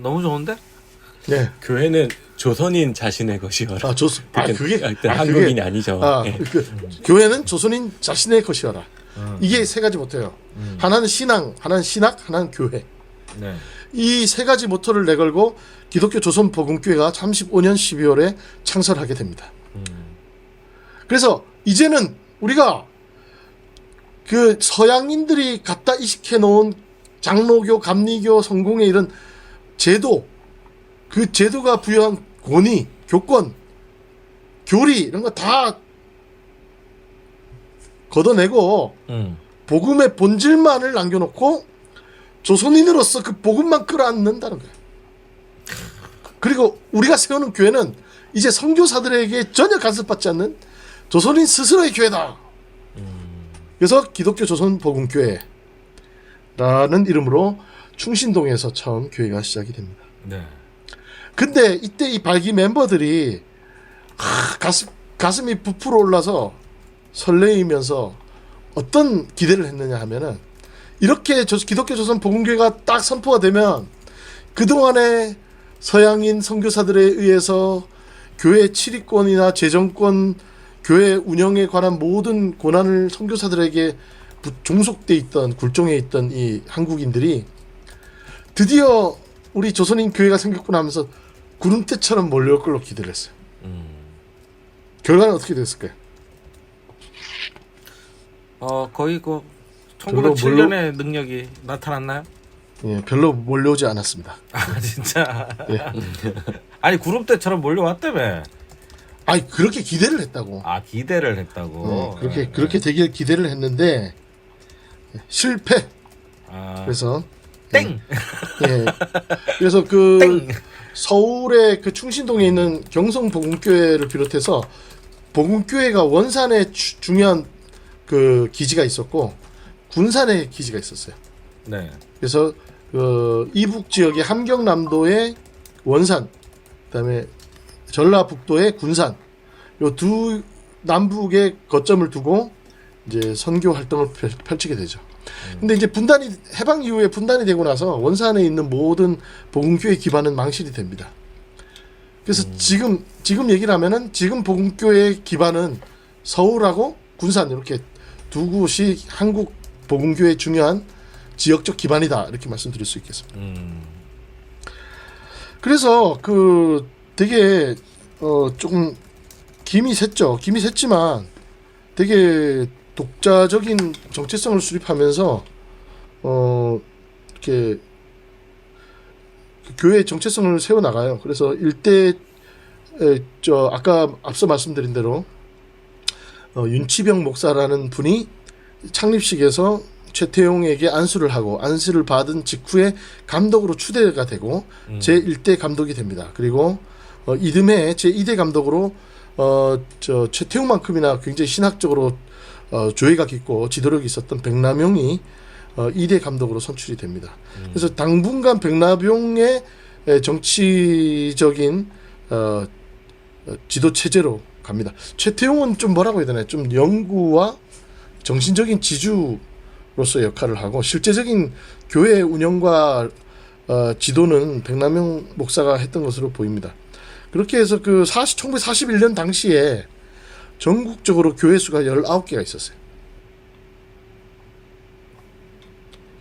너무 좋은데? 네. 교회는 조선인 자신의 것이어라. 한국인이 아니죠. 예. 교회는 조선인 자신의 것이어라. 이게 세 가지 모토예요. 하나는 신앙, 하나는 신학, 하나는 교회. 네. 이 세 가지 모토를 내걸고 기독교 조선 복음교회가 35년 12월에 창설하게 됩니다. 그래서 이제는 우리가 그 서양인들이 갖다 이식해 놓은 장로교, 감리교, 성공의 이런 제도, 그 제도가 부여한 권위, 교권, 교리 이런 거 다 걷어내고 복음의 본질만을 남겨놓고 조선인으로서 그 복음만 끌어안는다는 거예요. 그리고 우리가 세우는 교회는 이제 선교사들에게 전혀 간섭받지 않는 조선인 스스로의 교회다. 그래서 기독교 조선 복음교회라는 이름으로 충신동에서 처음 교회가 시작이 됩니다. 네. 근데 이때 이 발기 멤버들이 가슴이 부풀어 올라서 설레이면서 어떤 기대를 했느냐 하면은 이렇게 기독교 조선 복음교회가 딱 선포가 되면 그동안에 서양인 선교사들에 의해서 교회 치리권이나 재정권, 교회 운영에 관한 모든 권한을 선교사들에게 종속돼 있던, 굴종해 있던 이 한국인들이 드디어 우리 조선인 교회가 생겼구나 하면서 구름대처럼 몰려올 걸로 기대를 했어요. 결과는 어떻게 됐을까요? 거의 그 1907년에 능력이 나타났나요? 예, 별로 몰려오지 않았습니다. 아 진짜. 예. 아니 구름대처럼 몰려왔다며. 아니 그렇게 기대를 했다고. 아 기대를 했다고. 그렇게 되길 기대를 했는데 실패. 그래서 땡. 예. 그래서 그 땡. 서울의 그 충신동에 있는 경성복음교회를 비롯해서 복음교회가 원산에 중요한 그 기지가 있었고 군산에 기지가 있었어요. 네. 그래서 이북 지역의 함경남도의 원산, 그다음에 전라북도의 군산, 요 두 남북에 거점을 두고 이제 선교 활동을 펼치게 되죠. 근데 이제 분단이 해방 이후에 분단이 되고 나서 원산에 있는 모든 복음교회 기반은 망실이 됩니다. 그래서 지금 얘기를 하면은 지금 복음교회 기반은 서울하고 군산 이렇게 두 곳이 한국 복음교회 중요한 지역적 기반이다 이렇게 말씀드릴 수 있겠습니다. 그래서 그 되게 조금 김이 샜죠. 김이 샜지만 되게 독자적인 정체성을 수립하면서 이렇게 교회의 정체성을 세워 나가요. 그래서 일대 아까 앞서 말씀드린 대로 윤치병 목사라는 분이 창립식에서 최태용에게 안수를 하고 안수를 받은 직후에 감독으로 추대가 되고 제1대 감독이 됩니다. 그리고 이듬해 제2대 감독으로 최태용만큼이나 굉장히 신학적으로 조예가 깊고 지도력이 있었던 백남용이 2대 감독으로 선출이 됩니다. 그래서 당분간 백남용의 정치적인 지도 체제로 갑니다. 최태용은 좀 뭐라고 해야 되나요? 좀 연구와 정신적인 지주로서 역할을 하고 실제적인 교회 운영과 지도는 백남용 목사가 했던 것으로 보입니다. 그렇게 해서 그 1941년 당시에 전국적으로 교회 수가 19개가 있었어요.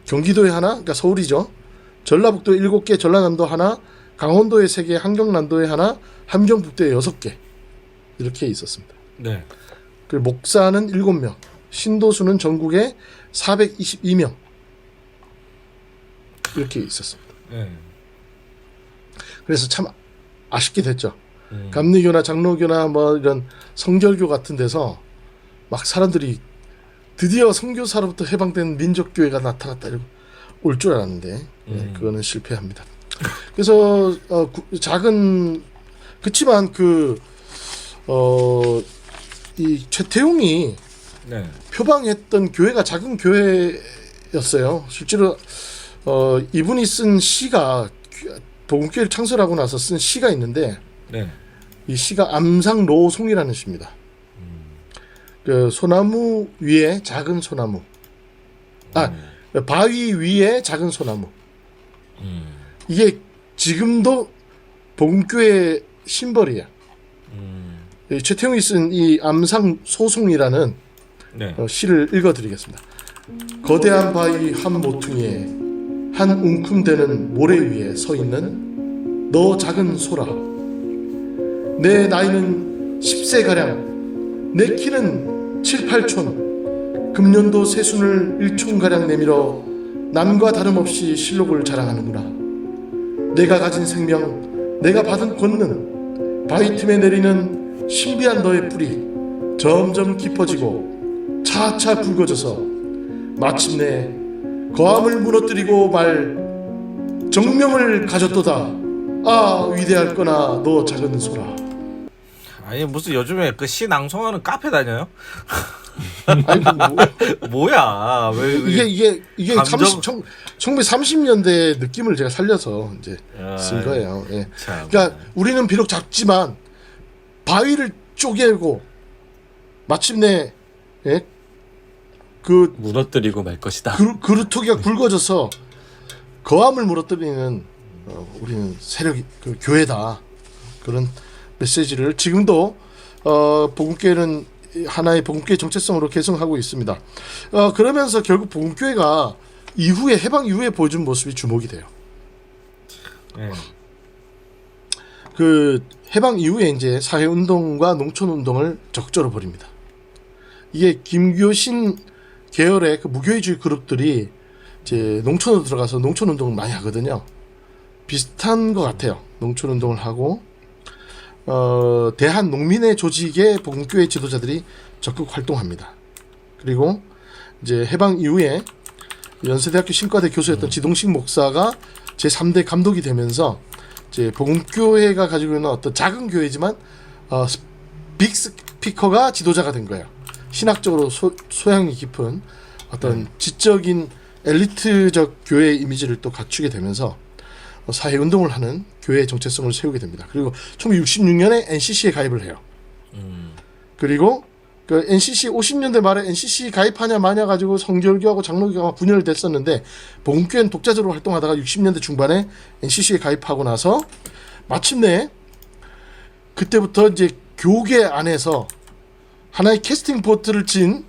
경기도에 하나, 그러니까 서울이죠. 전라북도에 7개, 전라남도 하나, 강원도에 3개, 한경남도에 하나, 함경북도에 6개 이렇게 있었습니다. 네. 그리고 목사는 7명, 신도수는 전국에 422명 이렇게 있었습니다. 네. 그래서 참 아쉽게 됐죠. 감리교나 장로교나 뭐 이런 성결교 같은 데서 막 사람들이 드디어 선교사로부터 해방된 민족교회가 나타났다 이러고 올 줄 알았는데 그거는 실패합니다. 그래서 작은 그치만 이 최태용이 네. 표방했던 교회가 작은 교회였어요. 실제로 이분이 쓴 시가 복음교회를 창설하고 나서 쓴 시가 있는데 네. 이 시가 암상로송이라는 시입니다. 그 소나무 위에 작은 소나무, 바위 위에 작은 소나무. 이게 지금도 복음교회 심벌이야. 최태용이 쓴 이 암상소송이라는 네. 시를 읽어드리겠습니다. 거대한 바위 한 모퉁이에 한 웅큼대는 모래 위에 서 있는 너 작은 소라. 내 나이는 10세가량, 내 키는 7, 8촌, 금년도 새순을 1촌가량 내밀어 남과 다름없이 실록을 자랑하는구나. 내가 가진 생명, 내가 받은 권능, 바위 틈에 내리는 신비한 너의 뿌리 점점 깊어지고 차차 굵어져서 마침내 거함을 무너뜨리고 말 정명을 가졌도다. 아 위대할거나 너 작은 소라. 아니 무슨 요즘에 그 시 낭송하는 카페 다녀요? 아니 뭐야? 왜 이게 감정- 1930년대 느낌을 제가 살려서 이제 쓴 거예요. 예. 그러니까 우리는 비록 작지만 바위를 쪼개고 마침내 그 무너뜨리고 말 것이다. 그루터기가 굵어져서 거함을 무너뜨리는 우리는 세력이 그 교회다. 그런 메시지를 지금도 복음교회는 하나의 복음교회 정체성으로 계승하고 있습니다. 그러면서 결국 복음교회가 이후에 해방 이후에 보여준 모습이 주목이 돼요. 네. 그 해방 이후에 이제 사회운동과 농촌운동을 적극적으로 벌입니다. 이게 김교신 계열의 그 무교회주의 그룹들이 이제 농촌으로 들어가서 농촌운동을 많이 하거든요. 비슷한 것 같아요. 농촌운동을 하고 대한 농민의 조직의 복음교회 지도자들이 적극 활동합니다. 그리고 이제 해방 이후에 연세대학교 신과대 교수였던 지동식 목사가 제3대 감독이 되면서 이제 복음교회가 가지고 있는 어떤 작은 교회지만 빅 스피커가 지도자가 된 거예요. 신학적으로 소양이 깊은 어떤 지적인 엘리트적 교회 이미지를 또 갖추게 되면서 사회운동을 하는 교회의 정체성을 세우게 됩니다. 그리고 1966년에 NCC에 가입을 해요. 그리고 그 NCC 50년대 말에 NCC 가입하냐 마냐 가지고 성결교하고 장로교가 분열됐었는데 복음교회는 독자적으로 활동하다가 60년대 중반에 NCC에 가입하고 나서 마침내 그때부터 이제 교계 안에서 하나의 캐스팅 보트를 친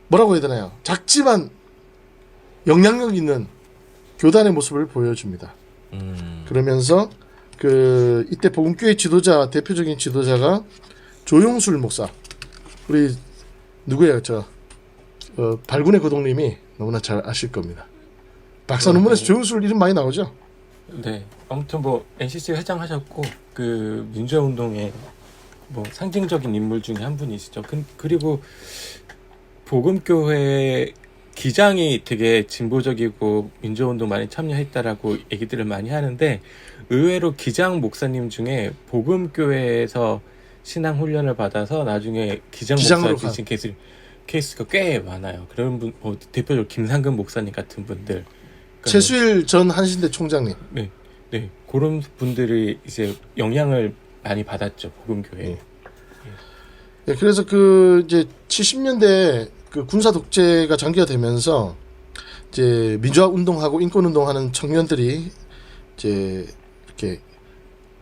뭐라고 해야 되나요? 작지만 영향력 있는 교단의 모습을 보여줍니다. 그러면서 그 이때 복음교회 지도자 대표적인 지도자가 조용술 목사. 우리 누구예요? 발군의 고동님이 너무나 잘 아실 겁니다. 박사 논문에서 조용술 이름 많이 나오죠? 네. 아무튼 뭐 NCC 회장 하셨고 그 민주화 운동의 뭐 상징적인 인물 중에 한 분이시죠. 그리고 복음교회 기장이 되게 진보적이고 민주화운동 많이 참여했다라고 얘기들을 많이 하는데 의외로 기장 목사님 중에 복음교회에서 신앙 훈련을 받아서 나중에 기장 목사 되신 케이스가 꽤 많아요. 그런 분, 대표적으로 김상근 목사님 같은 분들, 최수일 전 한신대 총장님. 네, 그런 분들이 이제 영향을 많이 받았죠 복음교회. 네, 그래서 그 이제 70년대 그 군사 독재가 장기화되면서 이제 민주화 운동하고 인권 운동하는 청년들이 이제 이렇게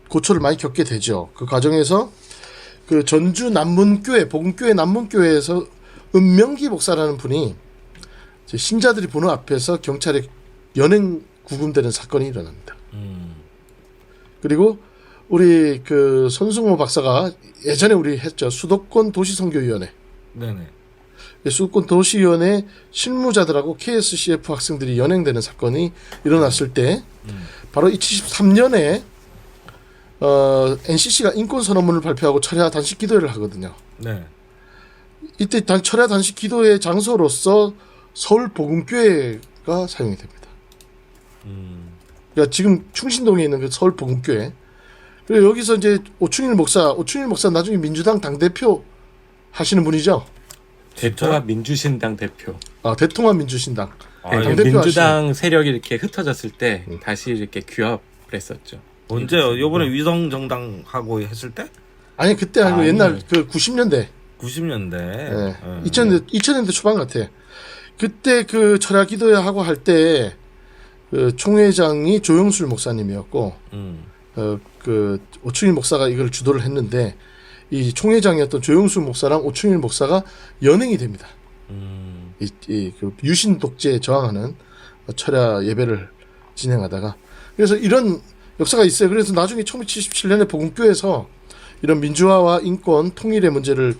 고초를 많이 겪게 되죠. 그 과정에서 그 전주 남문교회 복음교회 남문교회에서 은명기 목사라는 분이 이제 신자들이 보는 앞에서 경찰에 연행 구금되는 사건이 일어납니다. 그리고 우리 그 손승호 박사가 예전에 우리 했죠. 수도권 도시선교위원회. 네네. 수도권 도시위원회 실무자들하고 KSCF 학생들이 연행되는 사건이 일어났을 때 바로 2013년에 NCC가 인권선언문을 발표하고 철야 단식 기도회를 하거든요. 네. 이때 철야 단식 기도회 장소로서 서울 복음교회가 사용이 됩니다. 그러니까 지금 충신동에 있는 그 서울 복음교회. 그리고 여기서 이제 오충일 목사 나중에 민주당 당대표 하시는 분이죠. 대통합 민주신당 대표. 대통합 민주신당. 민주당 하시는. 세력이 이렇게 흩어졌을 때 다시 이렇게 규합을 했었죠. 언제요? 요번에 위성정당하고 했을 때? 아니 그때 아니고 옛날 그 90년대. 90년대. 네. 2000년대 초반 같아. 그때 그 철야 기도회 하고 할 때 그 총회장이 조영술 목사님이었고 그 오충일 목사가 이걸 주도를 했는데 이 총회장이었던 조영술 목사랑 오충일 목사가 연행이 됩니다. 그 유신 독재에 저항하는 철야 예배를 진행하다가 그래서 이런 역사가 있어요. 그래서 나중에 1977년에 복음교회에서 이런 민주화와 인권 통일의 문제를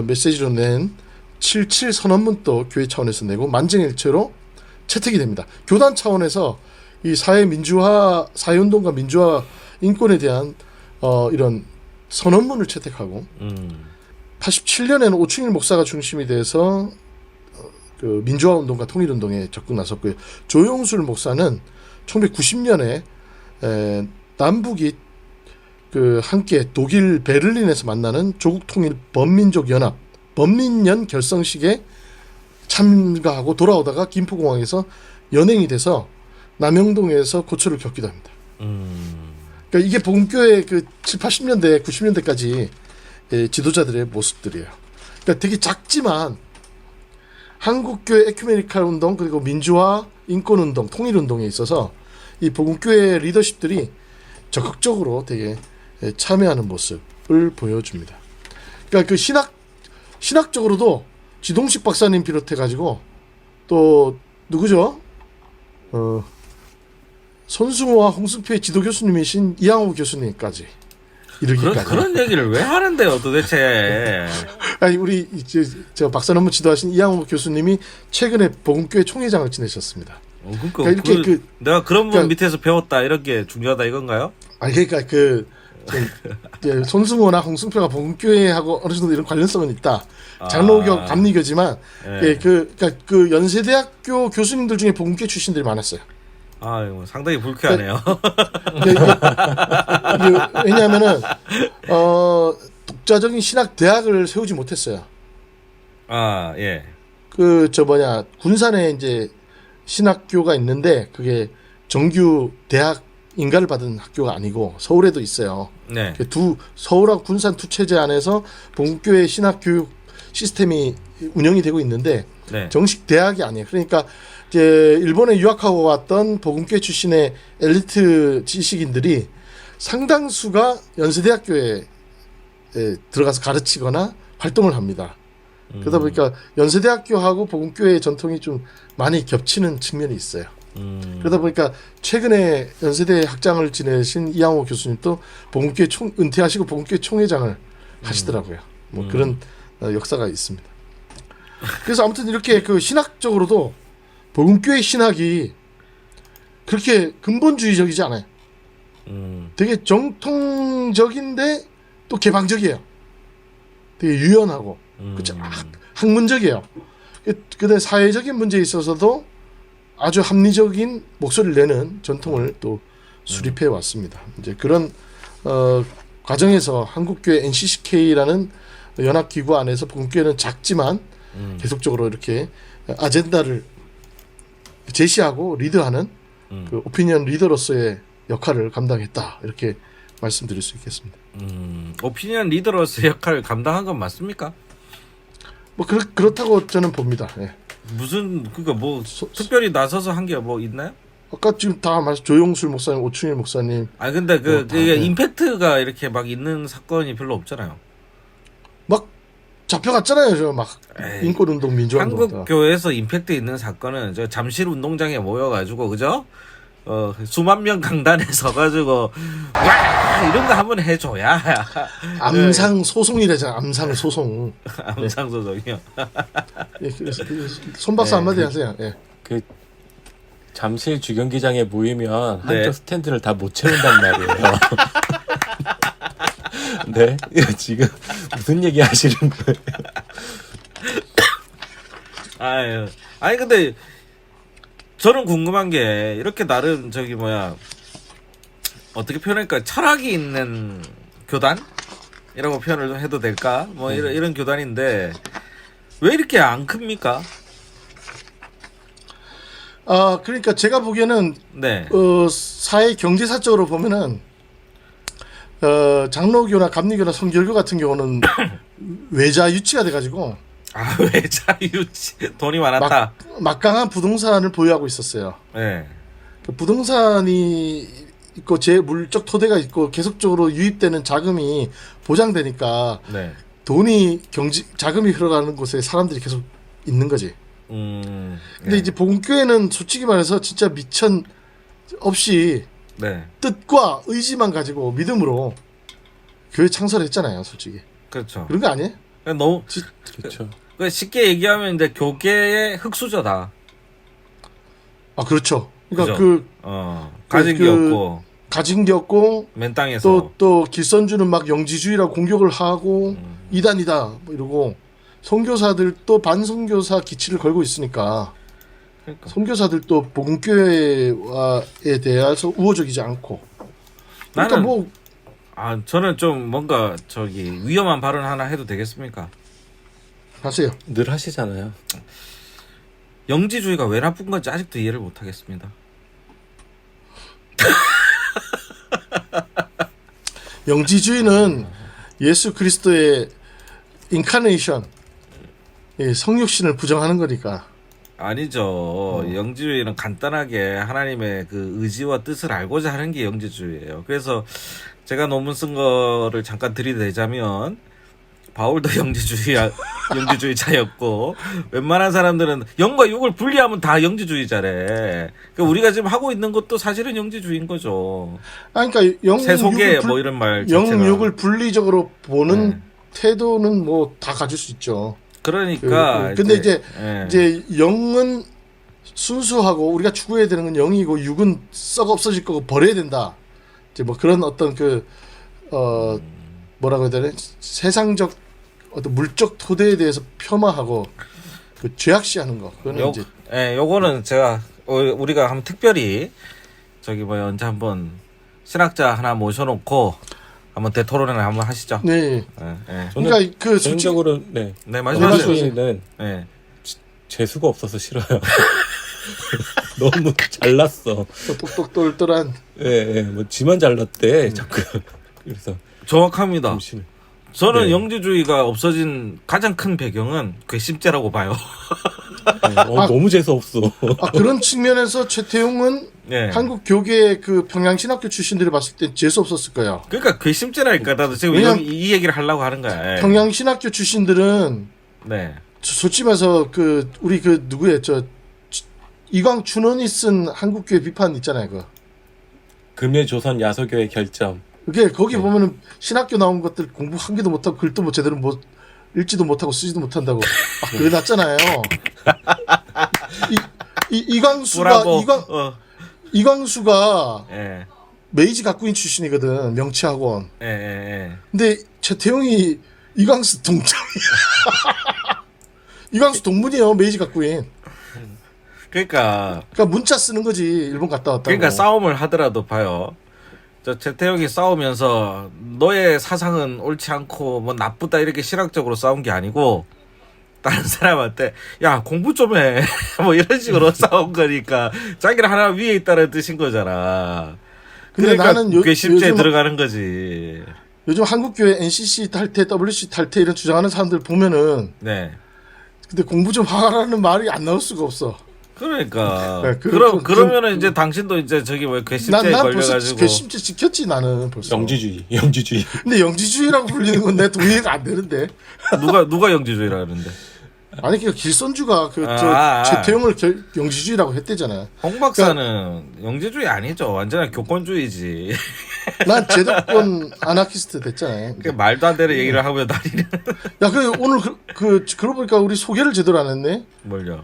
메시지로 낸 77 선언문도 교회 차원에서 내고 만장일치로 채택이 됩니다. 교단 차원에서 이 사회 민주화, 사회운동과 민주화, 인권에 대한 이런 선언문을 채택하고 87년에는 오충일 목사가 중심이 돼서 그 민주화 운동과 통일 운동에 적극 나섰고요. 조용술 목사는 1990년에 남북이 그 함께 독일 베를린에서 만나는 조국 통일 범민족 연합 범민연 결성식에 참가하고 돌아오다가 김포공항에서 연행이 돼서 남영동에서 고초를 겪기도 합니다. 그러니까 이게 복음교회 그 7, 80년대, 90년대까지 지도자들의 모습들이에요. 그러니까 되게 작지만 한국교회 에큐메니칼 운동 그리고 민주화, 인권 운동, 통일 운동에 있어서 이 복음교회 리더십들이 적극적으로 되게 참여하는 모습을 보여줍니다. 그러니까 그 신학적으로도 지동식 박사님 비롯해가지고 또 누구죠? 손승호와 홍승표의 지도 교수님이신 이양호 교수님까지 이르기까지. 그런 얘기를 왜 하는데요, 도대체? 아니 우리 저 박사 논문 지도하신 이양호 교수님이 최근에 복음교회 총회장을 지내셨습니다. 그러니까 이렇게 내가 그런 분 밑에서 배웠다 이런 게 중요하다 이건가요? 아니 그러니까 손승호나 홍승표가 복음교회하고 어느 정도 이런 관련성은 있다. 장로교, 감리교지만 그러니까 그 연세대학교 교수님들 중에 복음교회 출신들이 많았어요. 상당히 불쾌하네요. 왜냐하면은 독자적인 신학 대학을 세우지 못했어요. 예. 군산에 이제 신학교가 있는데 그게 정규 대학이 인가를 받은 학교가 아니고 서울에도 있어요. 네. 서울하고 군산 두 체제 안에서 복음교회 신학 교육 시스템이 운영이 되고 있는데 네. 정식 대학이 아니에요. 그러니까 이제 일본에 유학하고 왔던 복음교회 출신의 엘리트 지식인들이 상당수가 연세대학교에 들어가서 가르치거나 활동을 합니다. 그러다 보니까 연세대학교하고 복음교회의 전통이 좀 많이 겹치는 측면이 있어요. 그러다 보니까 최근에 연세대 학장을 지내신 이양호 교수님도 복음교회 은퇴하시고 복음교회 총회장을 하시더라고요. 뭐 그런 역사가 있습니다. 그래서 아무튼 이렇게 그 신학적으로도 복음교회 신학이 그렇게 근본주의적이지 않아요. 되게 정통적인데 또 개방적이에요. 되게 유연하고 그렇죠. 학문적이에요. 근데 사회적인 문제에 있어서도 아주 합리적인 목소리를 내는 전통을 또 수립해 왔습니다. 이제 그런 과정에서 한국교회 NCCK라는 연합기구 안에서 복음교회는 작지만 계속적으로 이렇게 아젠다를 제시하고 리드하는 그 오피니언 리더로서의 역할을 감당했다. 이렇게 말씀드릴 수 있겠습니다. 오피니언 리더로서 역할을 감당한 건 맞습니까? 뭐 그렇다고 저는 봅니다. 예. 무슨 그니까 뭐 특별히 나서서 한 게 뭐 있나요? 아까 지금 다 말씀 조용술 목사님, 오충일 목사님. 아 근데 그 네. 임팩트가 이렇게 막 있는 사건이 별로 없잖아요. 막 잡혀갔잖아요. 저 막 에이, 인권운동, 민주화운동. 한국 교회에서 임팩트 있는 사건은 저 잠실 운동장에 모여가지고 그죠? 수만 명 강단에 서가지고 와 이런 거 한번 해줘야 암상 소송이래잖아. 암상 소송. 암상 소송이요. 예, 그래서 손 박사 한마디 하세요. 예. 그 잠실 주경기장에 모이면 네. 한쪽 스탠드를 다 못 채운단 말이에요. 네, 지금 무슨 얘기 하시는 거예요? 아유, 아니 근데 저는 궁금한 게 이렇게 나름 저기 뭐야 어떻게 표현할까 철학이 있는 교단이라고 표현을 해도 될까? 뭐 이런 교단인데 왜 이렇게 안 큽니까? 아, 그러니까 제가 보기에는 네. 사회 경제사적으로 보면은 장로교나 감리교나 선결교 같은 경우는 외자 유치가 돼가지고 아, 왜 자유치 돈이 많았다. 막강한 부동산을 보유하고 있었어요. 네. 그 부동산이 있고 제 물적 토대가 있고 계속적으로 유입되는 자금이 보장되니까 네. 자금이 흘러가는 곳에 사람들이 계속 있는 거지. 근데 네. 이제 복음교회는 솔직히 말해서 진짜 미천 없이 네. 뜻과 의지만 가지고 믿음으로 교회 창설했잖아요, 솔직히. 그렇죠. 그런 거 아니에요? 너무 그렇죠. 쉽게 얘기하면 이제 교계의 흑수저다. 아, 그렇죠. 그러니까 그죠? 가진 게 그 없고 가진 게 없고 맨 땅에서 또 길선주는 막 영지주의라고 공격을 하고 이단이다 뭐 이러고 선교사들도 반선교사 기치를 걸고 있으니까 그러니까. 선교사들도 복음교회에 대해서 우호적이지 않고 그러니까 나는 뭐 저는 좀 뭔가 저기 위험한 발언 하나 해도 되겠습니까? 하세요. 늘 하시잖아요. 영지주의가 왜 나쁜 건지 아직도 이해를 못 하겠습니다. 영지주의는 예수 그리스도의 인카네이션, 성육신을 부정하는 거니까. 아니죠. 영지주의는 간단하게 하나님의 그 의지와 뜻을 알고자 하는 게 영지주의예요. 그래서 제가 논문 쓴 거를 잠깐 들이대자면 바울도 영지주의자였고 웬만한 사람들은 영과 육을 분리하면 다 영지주의자래. 그러니까 우리가 지금 하고 있는 것도 사실은 영지주의인 거죠. 그러니까 세속에 뭐 이런 말 자체가. 영육을 분리적으로 보는 태도는 뭐 다 가질 수 있죠. 그러니까 근데 이제 영은 순수하고 우리가 추구해야 되는 건 영이고 육은 썩어 없어질 거고 버려야 된다. 이제 뭐 그런 어떤 뭐라고 해야 되나 세상적 어떤 물적 토대에 대해서 폄하하고 그 죄악시하는 거. 그거는 이제 요거는 제가 우리가 한번 특별히 저기 뭐야 언제 한번 신학자 하나 모셔놓고 한번 대토론을 한번 하시죠. 네. 네. 그러니까 그 개인적으로 네 말씀하세요. 영지주의는 네. 재수가 없어서 싫어요. 너무 잘났어. 또 똑똑똘똘한. 예, 뭐 지만 잘났대 자꾸. 그래서 정확합니다. 정신. 저는 네. 영지주의가 없어진 가장 큰 배경은 괘씸죄라고 봐요. 너무 재수 없어. 그런 측면에서 최태용은 네. 한국 교계 그 평양신학교 출신들이 봤을 때 재수 없었을 거예요. 그러니까 괘씸죄라니까. 나도 지금 왜냐면- 이 얘기를 하려고 하는 거야. 예. 평양신학교 출신들은 네. 솔직히 말해서 그 우리 그 누구예요? 이광 춘원이 쓴 한국교회 비판 있잖아요. 금의 조선 야소교의 결점. 그게 거기 보면은 신학교 나온 것들 공부 한 개도 못하고 글도 뭐 제대로 못 읽지도 못하고 쓰지도 못한다고 그래 놨잖아요. 이광수가 뭐라고? 이광수가 예. 메이지 학구인 출신이거든. 명치학원. 예, 예, 근데 최태용이 이광수 동창이야. 이광수 동문이에요. 메이지 학구인. 그러니까 문자 쓰는 거지. 일본 갔다 왔다고. 그러니까 싸움을 하더라도 봐요. 저 최태용이 싸우면서 너의 사상은 옳지 않고 뭐 나쁘다 이렇게 실학적으로 싸운 게 아니고 다른 사람한테 야 공부 좀 해 뭐 이런 식으로 싸운 거니까 자기는 하나 위에 있다는 뜻인 거잖아. 근데 그러니까 나는 괘씸죄에 요즘- 들어가는 거지. 요즘 한국교회 NCC 탈퇴, WC 탈퇴 이런 주장하는 사람들 보면은 네. 근데 공부 좀 하라는 말이 안 나올 수가 없어. 그러니까 네, 그러면은 이제 당신도 이제 저기 뭐 괘씸죄에 난 벌써 걸려가지고 괘씸죄 지켰지 나는 벌써. 영지주의. 근데 영지주의라고 불리는 건 내 동의가 안 되는데. 누가 영지주의라는데? 아니 그 길선주가 아. 최태용을 영지주의라고 했대잖아. 홍 박사는 영지주의 아니죠. 완전한 교권주의지. 난 제도권 아나키스트 됐잖아요. 그 말도 안 되는 얘기를 하면 난리는. 야, 오늘 그러고 보니까 우리 소개를 제대로 안 했네. 뭘요?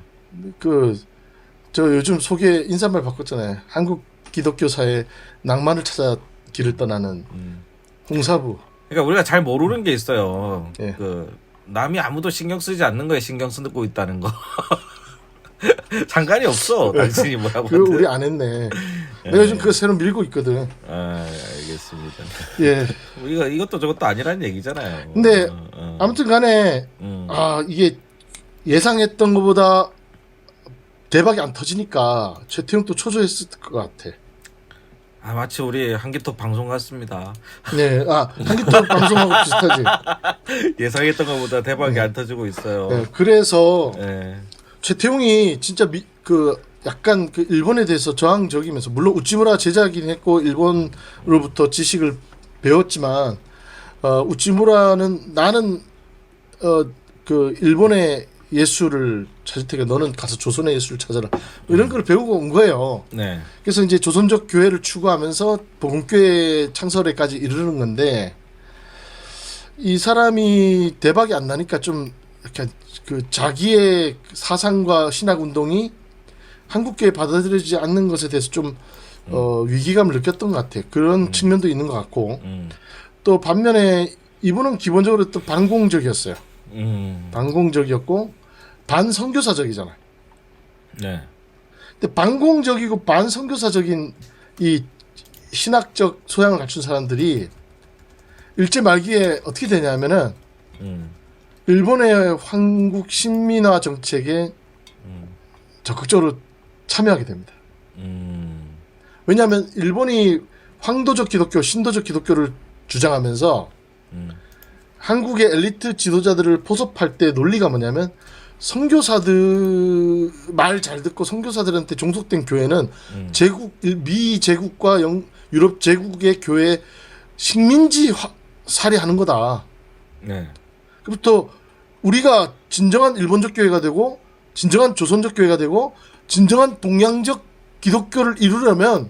저 요즘 소개 인사말 바꿨잖아요. 한국 기독교사의 낭만을 찾아 길을 떠나는 홍사부. 그러니까 우리가 잘 모르는 게 있어요. 예. 그 남이 아무도 신경 쓰지 않는 거에 신경 쓰고 있다는 거. 상관이 없어. 당신이 뭐라고. 그거 하든. 우리 안 했네. 내가 요즘 그거 새로 밀고 있거든. 아, 알겠습니다. 예. 이것도 저것도 아니라는 얘기잖아요. 근데 아무튼 간에 이게 예상했던 것보다 대박이 안 터지니까 최태용 또 초조했을 것 같아. 아, 마치 우리 한기톡 방송 같습니다. 네. 한기톡 방송하고 비슷하지. 예상했던 것보다 대박이 안 터지고 있어요. 네, 그래서 예. 최태용이 진짜 약간 그 일본에 대해서 저항적이면서 물론 우찌무라 제자이긴 했고 일본으로부터 지식을 배웠지만 우찌무라는 나는 그 일본의 예술을 찾을 테니까 너는 가서 조선의 예술을 찾아라 이런 걸 배우고 온 거예요. 네. 그래서 이제 조선적 교회를 추구하면서 복음교회 창설에까지 이르는 건데 이 사람이 대박이 안 나니까 좀 이렇게 그 자기의 사상과 신학 운동이 한국교회에 받아들여지지 않는 것에 대해서 좀 위기감을 느꼈던 것 같아. 그런 측면도 있는 것 같고 또 반면에 이분은 기본적으로 또 반공적이었어요. 반공적이었고 반선교사적이잖아. 네. 근데 반공적이고 반선교사적인 이 신학적 소양을 갖춘 사람들이 일제 말기에 어떻게 되냐면은 일본의 한국 식민화 정책에 적극적으로 참여하게 됩니다. 왜냐하면 일본이 황도적 기독교, 신도적 기독교를 주장하면서 한국의 엘리트 지도자들을 포섭할 때 논리가 뭐냐면 선교사들 말 잘 듣고 선교사들한테 종속된 교회는 미 제국과 유럽 제국의 교회 식민지 살이하는 거다. 네. 그부터 우리가 진정한 일본적 교회가 되고 진정한 조선적 교회가 되고 진정한 동양적 기독교를 이루려면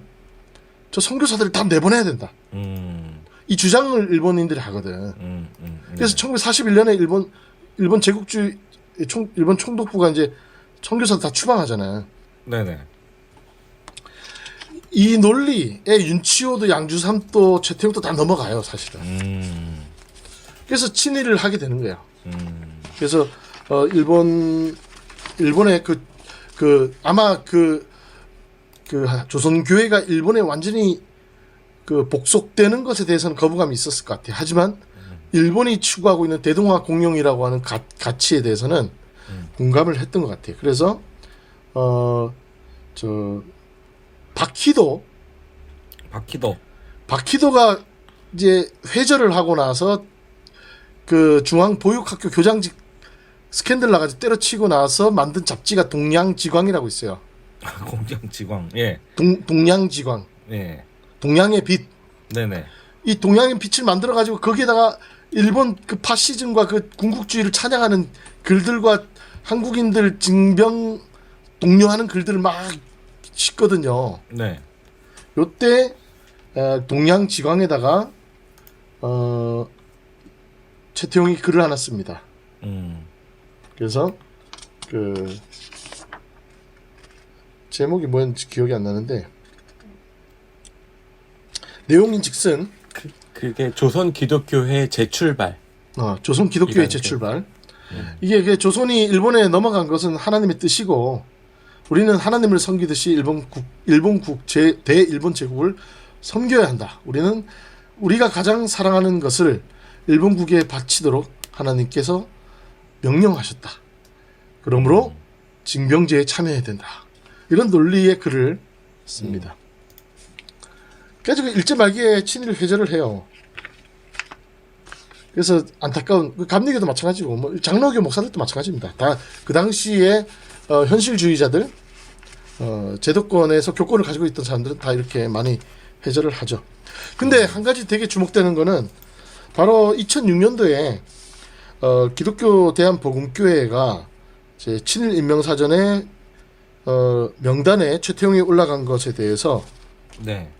저 선교사들을 다 내보내야 된다. 이 주장을 일본인들이 하거든. 그래서 1941년에 일본 제국주의 일본 총독부가 이제 선교사 다 추방하잖아요. 네네. 이 논리에 윤치호도 양주삼도 최태용도 다 넘어가요, 사실은. 그래서 친일을 하게 되는 거예요. 그래서 일본의 아마 조선 교회가 일본에 완전히 그 복속되는 것에 대해서는 거부감이 있었을 것 같아요. 하지만 일본이 추구하고 있는 대동아 공용이라고 하는 가치에 대해서는 공감을 했던 것 같아요. 그래서 저 박희도 박희도가 이제 회절을 하고 나서 그 중앙보육학교 교장직 스캔들 나가지고 때려치고 나서 만든 잡지가 동양지광이라고 있어요. 공장지광. 예. 동양지광. 예. 동양의 빛. 네네. 이 동양의 빛을 만들어 가지고 거기에다가 일본 그 파시즘과 그 군국주의를 찬양하는 글들과 한국인들 징병 독려하는 글들을 막 싣거든요. 네. 요때 동양지광에다가 최태용이 글을 하나 씁니다. 그래서 그 제목이 뭐였는지 기억이 안 나는데 내용인즉슨 그게 조선 기독교회 재출발. 조선 기독교의 재출발. 이게 그 조선이 일본에 넘어간 것은 하나님의 뜻이고 우리는 하나님을 섬기듯이 일본국 대일본 제국을 섬겨야 한다. 우리는 우리가 가장 사랑하는 것을 일본국에 바치도록 하나님께서 명령하셨다. 그러므로 징병제에 참여해야 된다. 이런 논리의 글을 씁니다. 그래서 일제 말기에 친일 회절을 해요. 그래서 안타까운 감리교도 마찬가지고 뭐 장로교 목사들도 마찬가지입니다. 다 그 당시에 현실주의자들 제도권에서 교권을 가지고 있던 사람들은 다 이렇게 많이 회절을 하죠. 근데 한 가지 되게 주목되는 거는 바로 2006년도에 기독교 대한복음교회가 제 친일 인명사전에 명단에 최태용이 올라간 것에 대해서 네.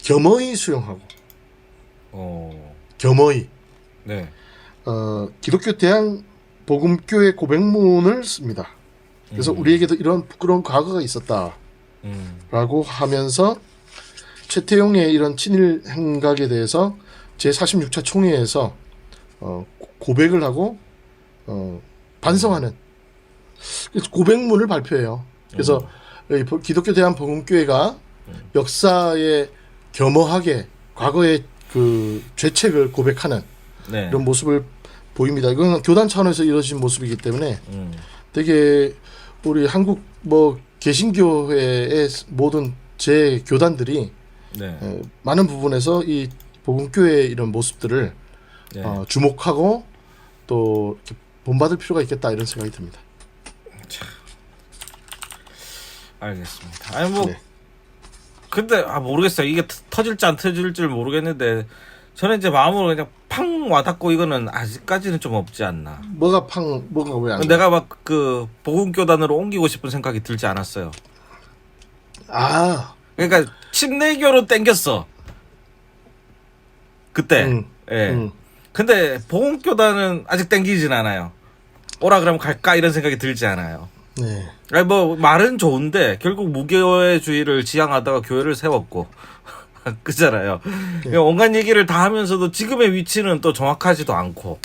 겸허히 수용하고 겸허히 네. 기독교 대한복음교회 고백문을 씁니다. 그래서 우리에게도 이런 부끄러운 과거가 있었다라고 하면서 최태용의 이런 친일 행각에 대해서 제46차 총회에서 고백을 하고 반성하는 고백문을 발표해요. 그래서 기독교 대한복음교회가 역사에 겸허하게 과거의 그 죄책을 고백하는 네. 이런 모습을 보입니다. 이건 교단 차원에서 이루어진 모습이기 때문에 되게 우리 한국 뭐 개신교회의 모든 제 교단들이 네. 많은 부분에서 이 복음교회의 이런 모습들을 네. 주목하고 또 이렇게 본받을 필요가 있겠다 이런 생각이 듭니다. 알겠습니다. 아니 뭐 네. 근데 모르겠어요. 이게 터질지 안 터질지 모르겠는데 저는 이제 마음으로 그냥 팡 와닿고 이거는 아직까지는 좀 없지 않나. 뭐가 왜 안 돼? 내가 막 그 복음교단으로 옮기고 싶은 생각이 들지 않았어요. 그러니까 침례교로 땡겼어. 그때. 예. 근데 복음교단은 아직 땡기진 않아요. 오라 그러면 갈까 이런 생각이 들지 않아요. 네. 아니 뭐 말은 좋은데 결국 무교회주의를 지향하다가 교회를 세웠고 그잖아요. 그러니까 온갖 얘기를 다 하면서도 지금의 위치는 또 정확하지도 않고.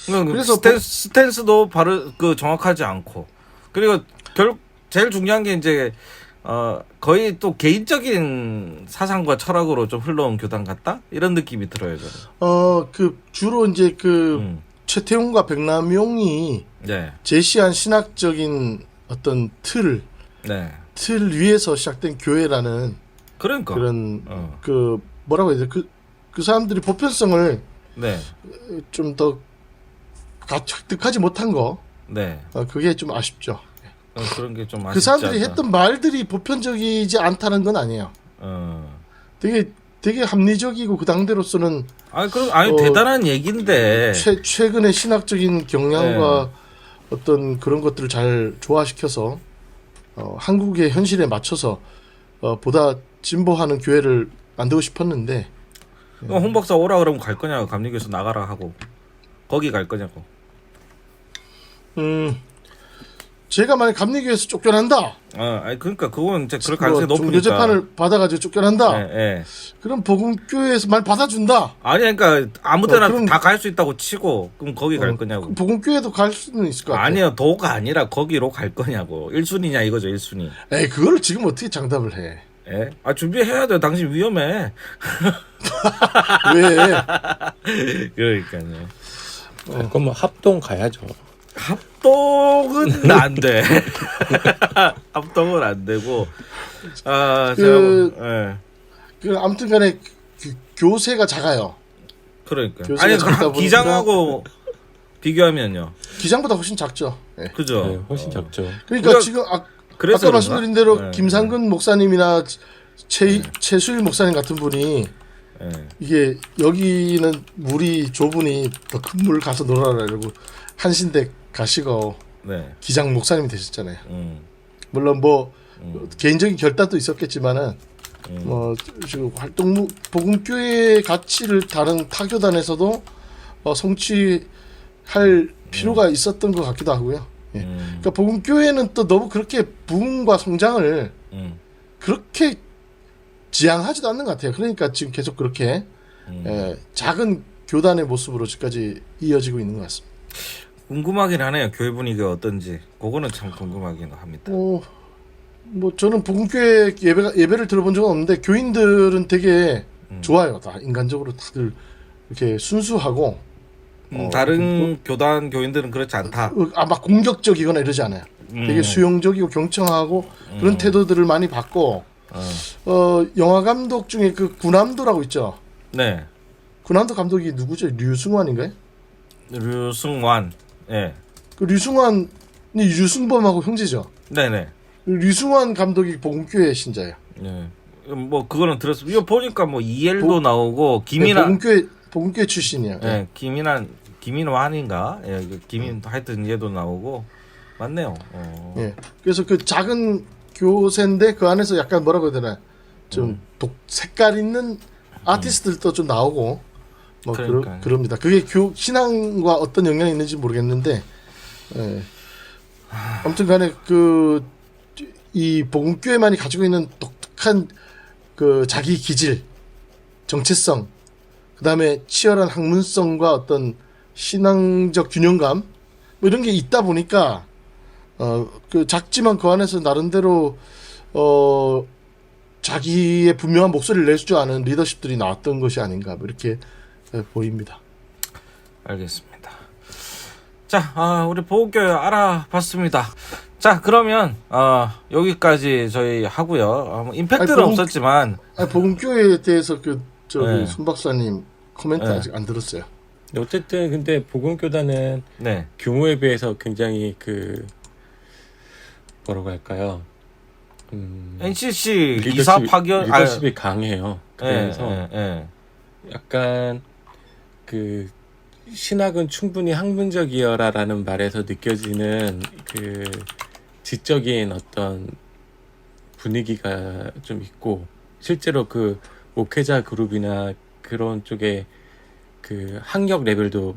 그래서 스탠스도 바로 그 정확하지 않고. 그리고 제일 중요한 게 이제 거의 또 개인적인 사상과 철학으로 좀 흘러온 교단 같다 이런 느낌이 들어요 저는. 그 주로 이제 그 최태용과 백남용이 네. 제시한 신학적인 어떤 틀 위에서 시작된 교회라는 그러니까 그런 그 뭐라고 해야 돼? 그 사람들이 보편성을 네. 좀 더 획득하지 못한 거. 네. 그게 좀 아쉽죠. 그런 게 좀 아쉽지 그 사람들이 않나. 했던 말들이 보편적이지 않다는 건 아니에요. 되게 합리적이고 그 당대로서는 대단한 얘기인데 최근의 신학적인 경향과 어떤 그런 것들을 잘 조화시켜서 한국의 현실에 맞춰서 보다 진보하는 교회를 만들고 싶었는데 홍 박사 오라 그러면 갈 거냐고 감리교에서 나가라 하고 거기 갈 거냐고. 제가 만약 감리교에서 쫓겨난다. 그러니까 그건 이제 그럴 가능성이 높으니까. 여재판을 받아가지고 쫓겨난다. 네. 그럼 복음교회에서 말 받아준다. 아니 그러니까 아무데나 그럼, 다 갈 수 있다고 치고 그럼 거기 갈 거냐고. 복음교회도 갈 수는 있을 것 같아요. 아니요 도가 아니라 거기로 갈 거냐고. 1순위냐 이거죠 1순위. 에이 그걸 지금 어떻게 장담을 해? 예? 준비해야 돼요. 당신 위험해. 왜? 그러니까요. 그건 뭐 합동 가야죠. 합동은 안 돼. 합동은 안 되고. 아, 제가 예. 아무튼간에 교세가 작아요. 그러니까. 교수가 아니 작다 보니까- 기장하고 비교하면요. 기장보다 훨씬 작죠. 예. 그죠. 네, 훨씬 작죠. 그러니까 우리가 지금 그래서 아까 그런가? 말씀드린 대로 네. 김상근 목사님이나 최수일 목사님 같은 분이 예. 이게 여기는 물이 좁으니 더 큰 물 가서 놀아라라고 한신대 가시고 네. 기장 목사님이 되셨잖아요. 음. 물론 뭐 개인적인 결단도 있었겠지만은 뭐 지금 활동 복음교회의 가치를 다른 타교단에서도 성취할 필요가 있었던 것 같기도 하고요. 예. 그러니까 복음교회는 또 너무 그렇게 부흥과 성장을 그렇게 지향하지도 않는 것 같아요. 그러니까 지금 계속 그렇게 작은 교단의 모습으로 지금까지 이어지고 있는 것 같습니다. 궁금하긴 하네요. 교회 분위기가 어떤지. 그거는 참 궁금하긴 합니다. 뭐 저는 복음교회 예배를 들어본 적은 없는데 교인들은 되게 좋아요. 다 인간적으로 다들 이렇게 순수하고 다른 교단 교인들은 그렇지 않다. 막 공격적이거나 이러지 않아요. 되게 수용적이고 경청하고 그런 태도들을 많이 받고 영화 감독 중에 그 군함도라고 있죠. 네. 군함도 감독이 누구죠? 류승환인가요? 류승환. 예. 그 류승환이 유승범하고 형제죠. 네네. 류승환 감독이 복음교회 신자예요. 네. 뭐 그거는 들었어. 이거 보니까 뭐 이엘도 나오고 김인환. 복음교회 출신이에요. 예. 김인환인가? 예. 김인 하여튼 얘도 나오고 맞네요. 예. 그래서 그 작은 교세인데 그 안에서 약간 뭐라고 해야 되나 좀 색깔 있는 아티스트들도 좀 나오고 뭐 그럽니다. 그게 신앙과 어떤 영향이 있는지 모르겠는데 예. 아무튼간에 이 복음교회만이 가지고 있는 독특한 그 자기 기질, 정체성, 그 다음에 치열한 학문성과 어떤 신앙적 균형감 뭐 이런 게 있다 보니까 그 작지만 그 안에서 나름대로 자기의 분명한 목소리를 낼 줄 아는 리더십들이 나왔던 것이 아닌가 뭐 이렇게 보입니다. 알겠습니다. 자, 우리 보험교회 알아봤습니다. 자, 그러면 여기까지 저희 하고요. 임팩트는 없었지만 복음교회에 대해서 네. 손 박사님 코멘트 네. 아직 안 들었어요. 어쨌든 근데 복음교단은 네. 규모에 비해서 굉장히 뭐라고 할까요? NCC 이사 파견 리더십이 강해요. 그래서 예. 약간 신학은 충분히 학문적이어라라는 말에서 느껴지는 지적인 어떤 분위기가 좀 있고 실제로 목회자 그룹이나 그런 쪽에 학력 레벨도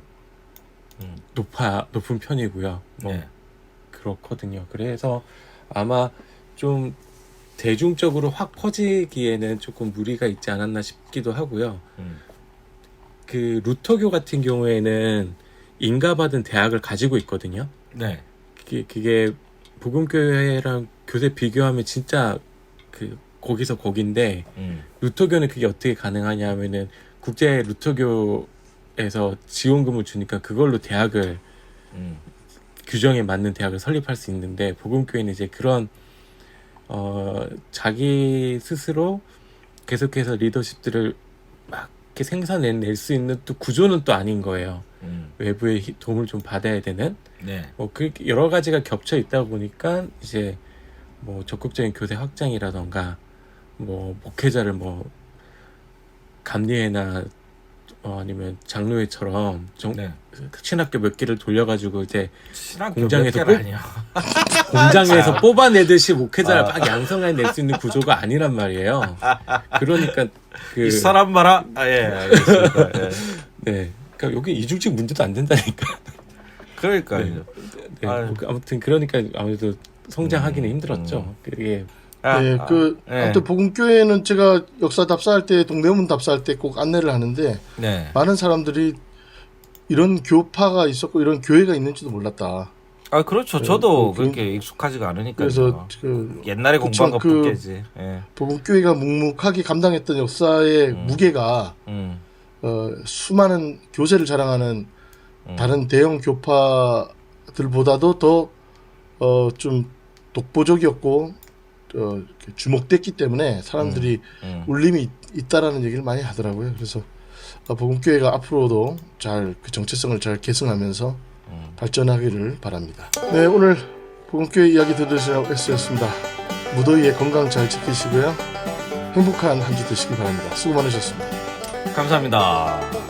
높은 편이고요. 네. 그렇거든요. 그래서 아마 좀 대중적으로 확 퍼지기에는 조금 무리가 있지 않았나 싶기도 하고요. 루터교 같은 경우에는 인가받은 대학을 가지고 있거든요. 네. 그게 복음교회랑 교세 비교하면 진짜 거기서 거긴데 루터교는 그게 어떻게 가능하냐 하면은 국제 루터교에서 지원금을 주니까 그걸로 대학을 규정에 맞는 대학을 설립할 수 있는데 복음교회는 이제 그런 자기 스스로 계속해서 리더십들을 막 이렇게 생산해낼 수 있는 또 구조는 또 아닌 거예요. 외부의 도움을 좀 받아야 되는. 네. 여러 가지가 겹쳐 있다 보니까 이제 뭐 적극적인 교세 확장이라던가 뭐 목회자를 뭐 감리회나 아니면 장로회처럼 네. 신학교 몇 개를 돌려가지고 이제 신학교 공장에서 몇 개는 아니야. 공장에서 뽑아내듯이 목회자를 막 양성해낼 수 있는 구조가 아니란 말이에요. 그러니까 이 사람 봐라. 예, 알겠습니다. 예. 네, 그러니까 여기 이중직 문제도 안 된다니까. 그러니까요. 네, 아유. 아무튼 그러니까 아무래도 성장하기는 힘들었죠. 그게 아무튼 복음교회는 제가 역사 답사할 때 동대문 답사할 때 꼭 안내를 하는데 네. 많은 사람들이 이런 교파가 있었고 이런 교회가 있는지도 몰랐다. 그렇죠. 저도 그렇게 익숙하지가 않으니까요. 그래서 옛날에 공부한 거 붙겠지. 예. 복음교회가 묵묵하게 감당했던 역사의 무게가 수많은 교세를 자랑하는 다른 대형 교파의 교회들보다도 더 좀 독보적이었고 이렇게 주목됐기 때문에 사람들이 울림이 있다라는 얘기를 많이 하더라고요. 그래서 복음교회가 앞으로도 잘 그 정체성을 잘 계승하면서 발전하기를 바랍니다. 네, 오늘 복음교회 이야기 들으시라고 S였습니다. 무더위에 건강 잘 지키시고요. 행복한 한 주 되시기 바랍니다. 수고 많으셨습니다. 감사합니다.